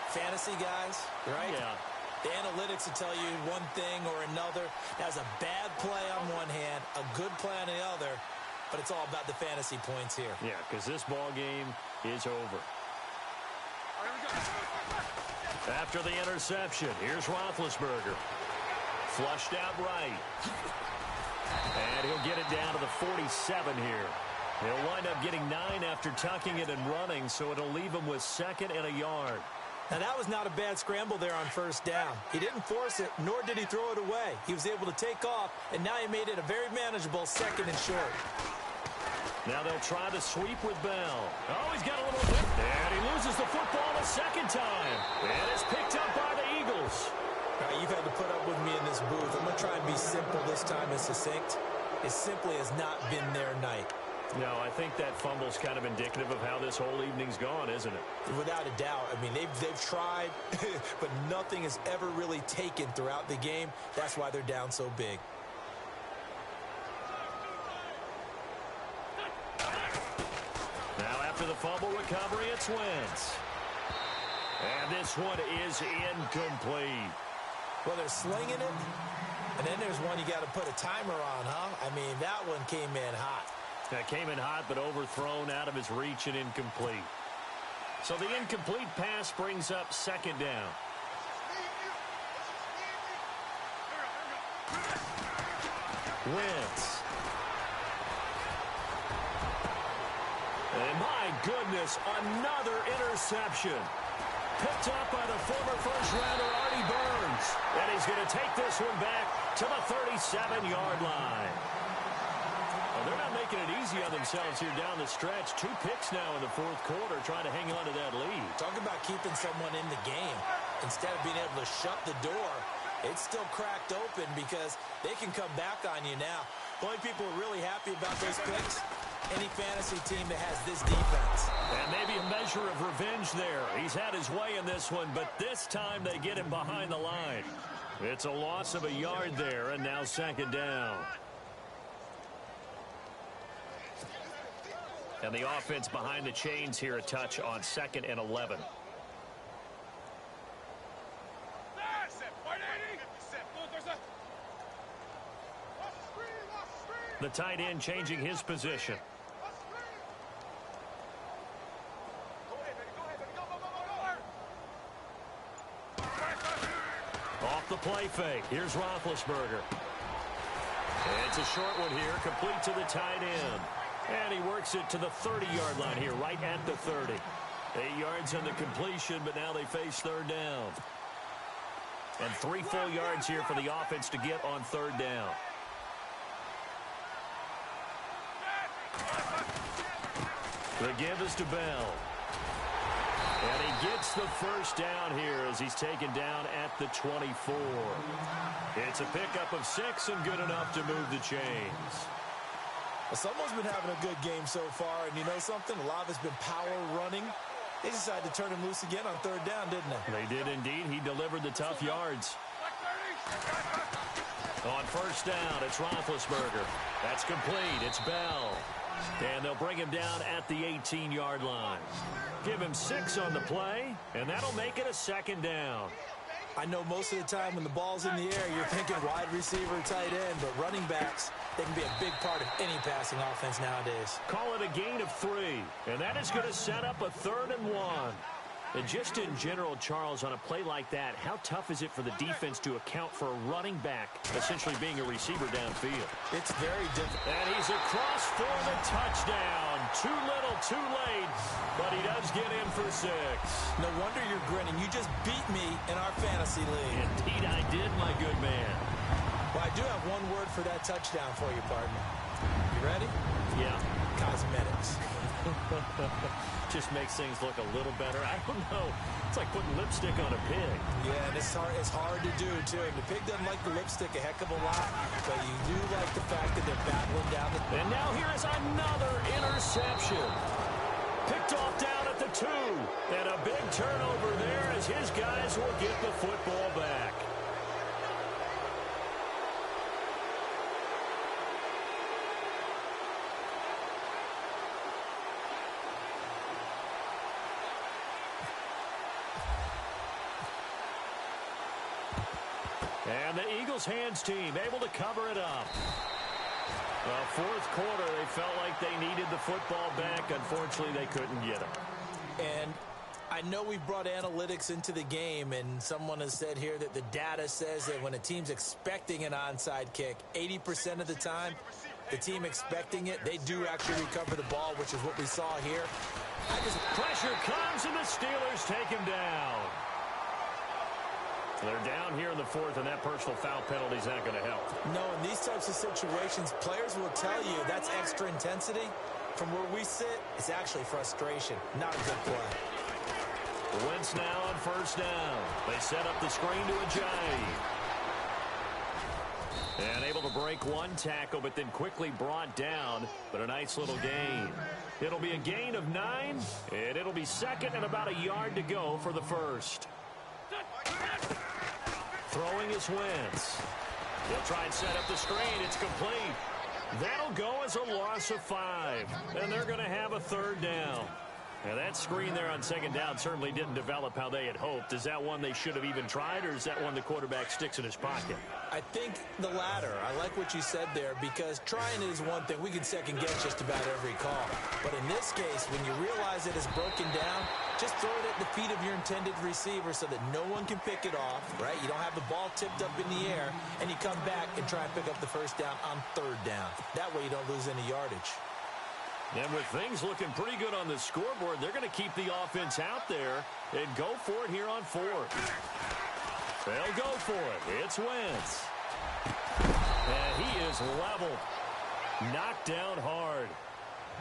Fantasy guys, right? Yeah. The analytics will tell you one thing or another. That's a bad play on one hand, a good play on the other, but it's all about the fantasy points here. Yeah, because this ball game is over. After the interception, here's Roethlisberger. Flushed out right. And he'll get it down to the 47 here. He'll wind up getting 9 after tucking it and running, so it'll leave him with second and a yard. Now, that was not a bad scramble there on first down. He didn't force it, nor did he throw it away. He was able to take off, and now he made it a very manageable second and short. Now they'll try to sweep with Bell. Oh, he's got a little bit. And he loses the football a second time. And it's picked up by the Eagles. Now, you've had to put up with me in this booth. I'm going to try and be simple this time and succinct. It simply has not been their night. No, I think that fumble's kind of indicative of how this whole evening's gone, isn't it? Without a doubt. I mean, they've tried, but nothing has ever really taken throughout the game. That's why they're down so big. Now after the fumble recovery, it's Wentz. And this one is incomplete. Well, they're slinging it, and then there's one you got to put a timer on, huh? I mean, that one came in hot. That came in hot, but overthrown, out of his reach and incomplete. So the incomplete pass brings up second down. Wentz. And my goodness, another interception. Picked up by the former first-rounder Artie Burns. And he's going to take this one back to the 37-yard line. Well, they're not making it easy on themselves here down the stretch. 2 picks now in the fourth quarter, trying to hang on to that lead. Talk about keeping someone in the game. Instead of being able to shut the door, it's still cracked open because they can come back on you now. The only people who are really happy about those picks, any fantasy team that has this defense. And maybe a measure of revenge there. He's had his way in this one, but this time they get him behind the line. It's a loss of a yard there, and now second down. And the offense behind the chains here, a touch on 2nd and 11. The tight end changing his position. Off the play fake. Here's Roethlisberger. It's a short one here, complete to the tight end. And he works it to the 30-yard line here, right at the 30. 8 yards on the completion, but now they face third down. And 3 full yards here for the offense to get on third down. The give is to Bell. And he gets the first down here as he's taken down at the 24. It's a pickup of 6 and good enough to move the chains. Well, someone's been having a good game so far, and you know something? A lot of it's been power running. They decided to turn him loose again on third down, didn't they? They did indeed. He delivered the tough yards. On first down, it's Roethlisberger. That's complete. It's Bell. And they'll bring him down at the 18-yard line. Give him 6 on the play, and that'll make it a second down. I know most of the time when the ball's in the air, you're thinking wide receiver, tight end, but running backs, they can be a big part of any passing offense nowadays. Call it a gain of 3, and that is going to set up a 3rd and 1. And just in general, Charles, on a play like that, how tough is it for the defense to account for a running back essentially being a receiver downfield? It's very difficult. And he's across for the touchdown. Too little, too late, but he does get in for 6. No wonder you're grinning. You just beat me in our fantasy league. Indeed I did, my good man. Well, I do have one word for that touchdown for you, partner. You ready? Yeah. Cosmetics. Just makes things look a little better. I don't know. It's like putting lipstick on a pig. Yeah, and it's hard to do, too. And the pig doesn't like the lipstick a heck of a lot, but you do like the fact that they're battling down the... And now here is another interception. Picked off down at the 2. And a big turnover there as his guys will get the football back. And the Eagles hands team able to cover it up. Well, fourth quarter, they felt like they needed the football back. Unfortunately, they couldn't get it. And I know we brought analytics into the game, and someone has said here that the data says that when a team's expecting an onside kick, 80% of the time, the team expecting it, they do actually recover the ball, which is what we saw here. Pressure comes, and the Steelers take him down. They're down here in the fourth, and that personal foul penalty is not going to help. No, in these types of situations, players will tell you that's extra intensity. From where we sit, it's actually frustration, not a good play. Wentz now on first down. They set up the screen to Ajayi. And able to break one tackle, but then quickly brought down. But a nice little gain. It'll be a gain of 9, and it'll be second and about a yard to go for the first. Throwing is Wentz. He'll try and set up the screen. It's complete. That'll go as a loss of 5. And they're going to have a third down. Now, that screen there on second down certainly didn't develop how they had hoped. Is that one they should have even tried, or is that one the quarterback sticks in his pocket? I think the latter. I like what you said there, because trying is one thing. We can second-guess just about every call. But in this case, when you realize it is broken down, just throw it at the feet of your intended receiver so that no one can pick it off, right? You don't have the ball tipped up in the air, and you come back and try and pick up the first down on third down. That way you don't lose any yardage. And with things looking pretty good on the scoreboard, they're going to keep the offense out there and go for it here on fourth. They'll go for it. It's Wentz. And he is level. Knocked down hard.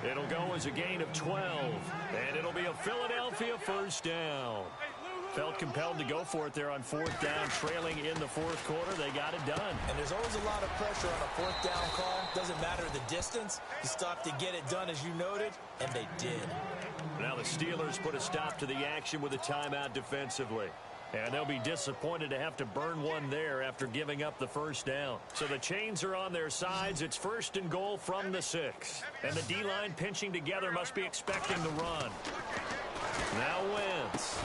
It'll go as a gain of 12. And it'll be a Philadelphia first down. Felt compelled to go for it there on fourth down, trailing in the fourth quarter. They got it done. And there's always a lot of pressure on a fourth down call. Doesn't matter the distance. You stop to get it done, as you noted, and they did. Now the Steelers put a stop to the action with a timeout defensively. And they'll be disappointed to have to burn one there after giving up the first down. So the chains are on their sides. It's first and goal from the 6. And the D-line pinching together must be expecting the run. Now Wentz.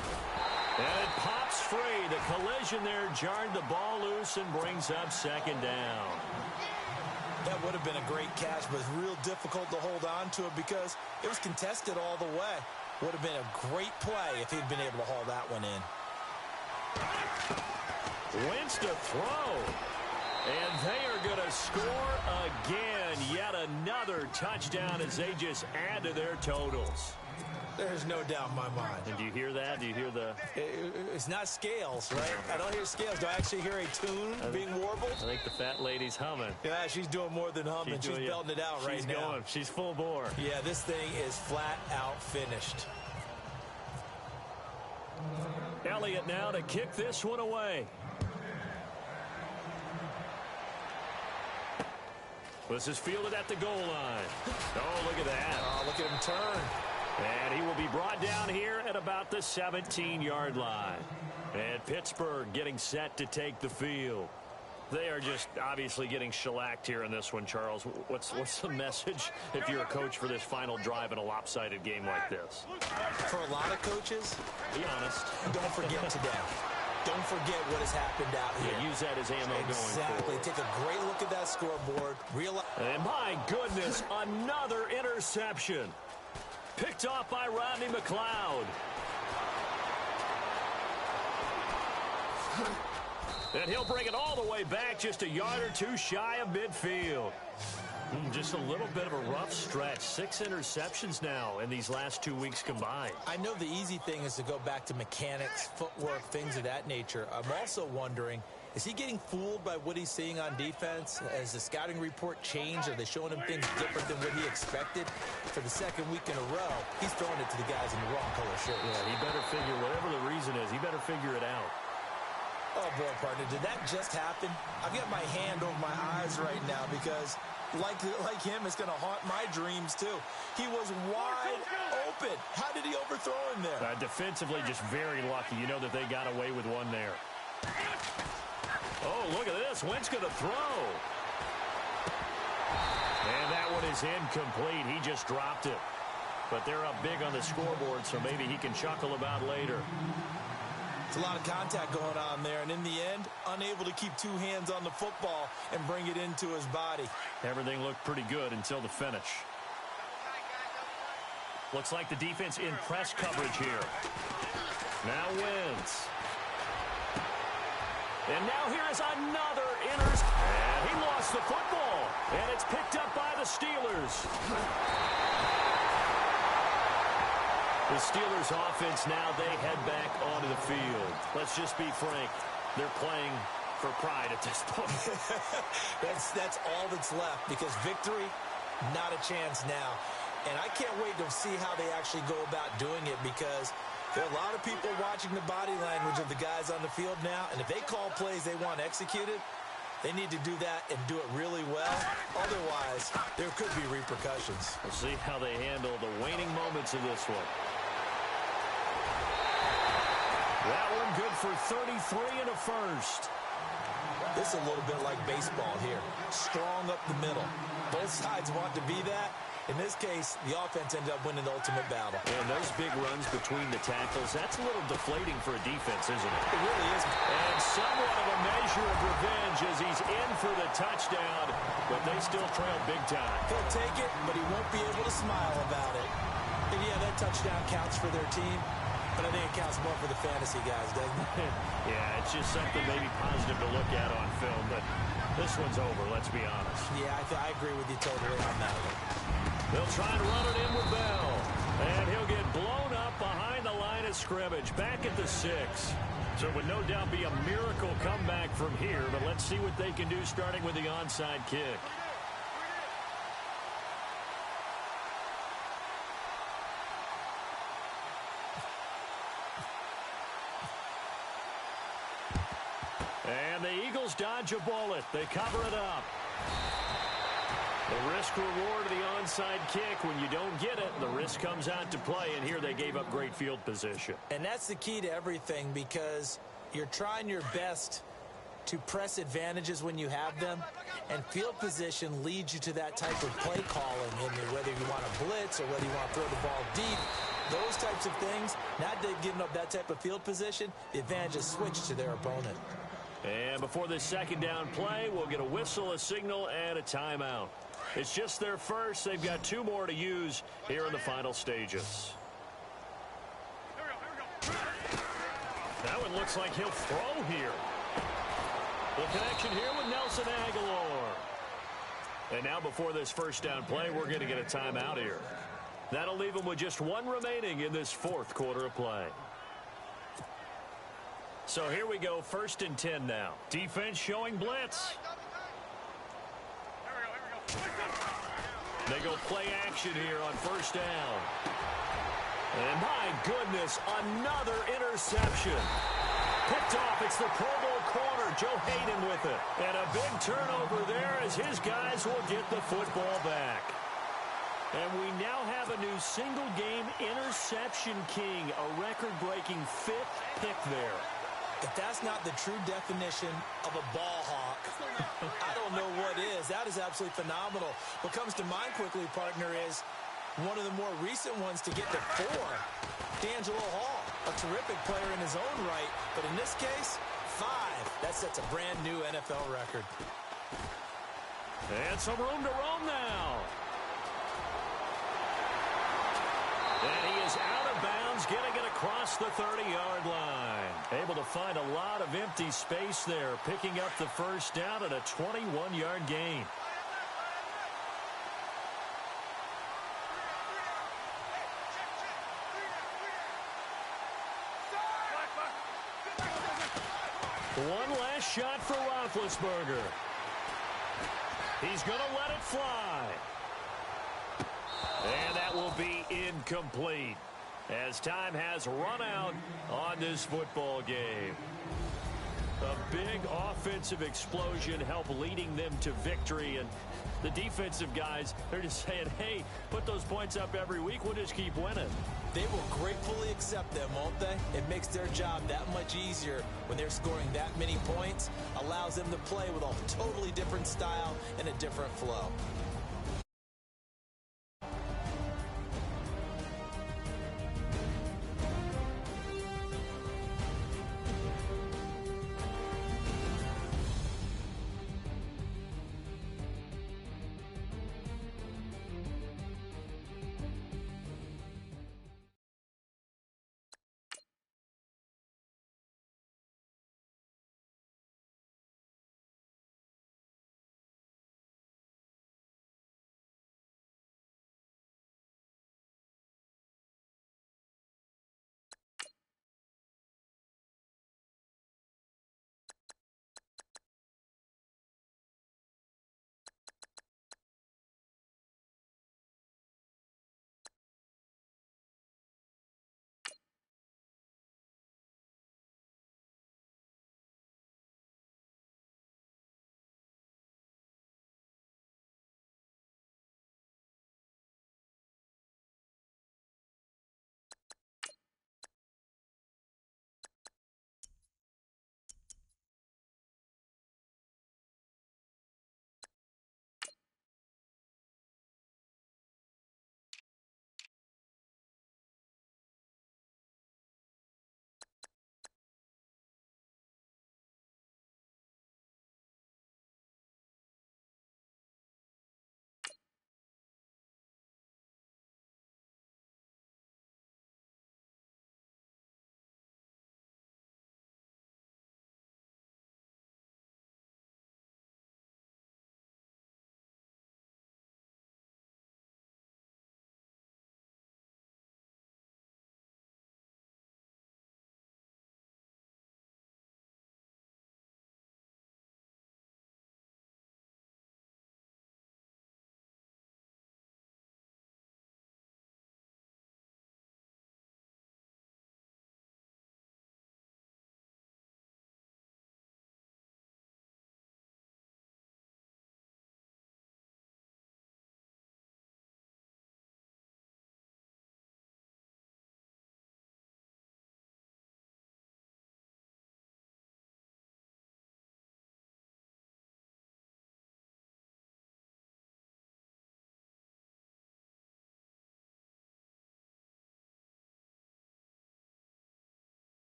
And it pops free. The collision there jarred the ball loose and brings up second down. That would have been a great catch, but it's real difficult to hold on to it because it was contested all the way. Would have been a great play if he'd been able to haul that one in. Wentz to throw. And they are going to score again. Yet another touchdown as they just add to their totals. There's no doubt in my mind. And do you hear that? Do you hear the... It's not scales, right? I don't hear scales. Do I actually hear a tune being warbled? I think the fat lady's humming. Yeah, she's doing more than humming. She's belting it out right now. She's going. She's full bore. Yeah, this thing is flat out finished. Elliott now to kick this one away. This is fielded at the goal line. Oh, look at that. Oh, look at him turn. And he will be brought down here at about the 17-yard line. And Pittsburgh getting set to take the field. They are just obviously getting shellacked here in this one, Charles. What's the message if you're a coach for this final drive in a lopsided game like this? For a lot of coaches, be honest. Don't forget today. Don't forget what has happened out here. Yeah, use that as ammo going forward. Exactly. Take a great look at that scoreboard. And my goodness, another interception. Picked off by Rodney McLeod. And he'll bring it all the way back just a yard or two shy of midfield. Just a little bit of a rough stretch. 6 interceptions now in these last 2 weeks combined. I know the easy thing is to go back to mechanics, footwork, things of that nature. I'm also wondering, is he getting fooled by what he's seeing on defense? Has the scouting report changed? Are they showing him things different than what he expected? For the second week in a row, he's throwing it to the guys in the wrong color shirts. Yeah, he better figure, whatever the reason is, he better figure it out. Oh, boy, partner, did that just happen? I've got my hand over my eyes right now because, like him, it's going to haunt my dreams, too. He was wide open. How did he overthrow him there? Defensively, just very lucky. You know that they got away with one there. Oh, look at this. Wentz going to throw. And that one is incomplete. He just dropped it. But they're up big on the scoreboard, so maybe he can chuckle about later. It's a lot of contact going on there, and in the end, unable to keep 2 hands on the football and bring it into his body. Everything looked pretty good until the finish. Looks like the defense in press coverage here. Now Wentz. And now here is another and he lost the football. And it's picked up by the Steelers. The Steelers offense now, they head back onto the field. Let's just be frank. They're playing for pride at this point. That's all that's left because victory, not a chance now. And I can't wait to see how they actually go about doing it because there are a lot of people watching the body language of the guys on the field now. And if they call plays they want executed, they need to do that and do it really well. Otherwise, there could be repercussions. We'll see how they handle the waning moments of this one. That one good for 33 and a first. This is a little bit like baseball here. Strong up the middle. Both sides want to be that. In this case, the offense ended up winning the ultimate battle. And those big runs between the tackles, that's a little deflating for a defense, isn't it? It really is. And somewhat of a measure of revenge as he's in for the touchdown, but they still trail big time. He'll take it, but he won't be able to smile about it. And yeah, that touchdown counts for their team, but I think it counts more for the fantasy guys, doesn't it? Yeah, it's just something maybe positive to look at on film, but this one's over, let's be honest. Yeah, I agree with you totally on that one. They'll try to run it in with Bell. And he'll get blown up behind the line of scrimmage, back at the 6. So it would no doubt be a miracle comeback from here, but let's see what they can do starting with the onside kick. And the Eagles dodge a bullet. They cover it up. The risk-reward of the onside kick, when you don't get it, the risk comes out to play, and here they gave up great field position. And that's the key to everything because you're trying your best to press advantages when you have them, and field position leads you to that type of play calling, whether you want to blitz or whether you want to throw the ball deep. Those types of things, now that they've given up that type of field position, the advantage is switched to their opponent. And before this second down play, we'll get a whistle, a signal, and a timeout. It's just their first. They've got 2 more to use here in the final stages. That one looks like he'll throw here. The connection here with Nelson Aguilar. And now before this first down play, we're going to get a timeout here. That'll leave them with just 1 remaining in this 4th quarter of play. So here we go, 1st and 10 now. Defense showing blitz. They go play action here on 1st down. And my goodness, another interception. Picked off, it's the Pro Bowl corner, Joe Hayden with it. And a big turnover there as his guys will get the football back. And we now have a new single-game interception king, a record-breaking 5th pick there. If that's not the true definition of a ball hawk, I don't know what is. That is absolutely phenomenal. What comes to mind quickly, partner, is one of the more recent ones to get to 4. D'Angelo Hall, a terrific player in his own right, but in this case, 5. That sets a brand new NFL record. And some room to roam now. And he is out of bounds, getting it across the 30-yard line. Able to find a lot of empty space there, picking up the first down at a 21-yard gain. One last shot for Roethlisberger. He's going to let it fly. And that will be incomplete as time has run out on this football game. A big offensive explosion helped leading them to victory, and the defensive guys, they're just saying, hey, put those points up every week, we'll just keep winning. They will gratefully accept them, won't they? It makes their job that much easier when they're scoring that many points, allows them to play with a totally different style and a different flow.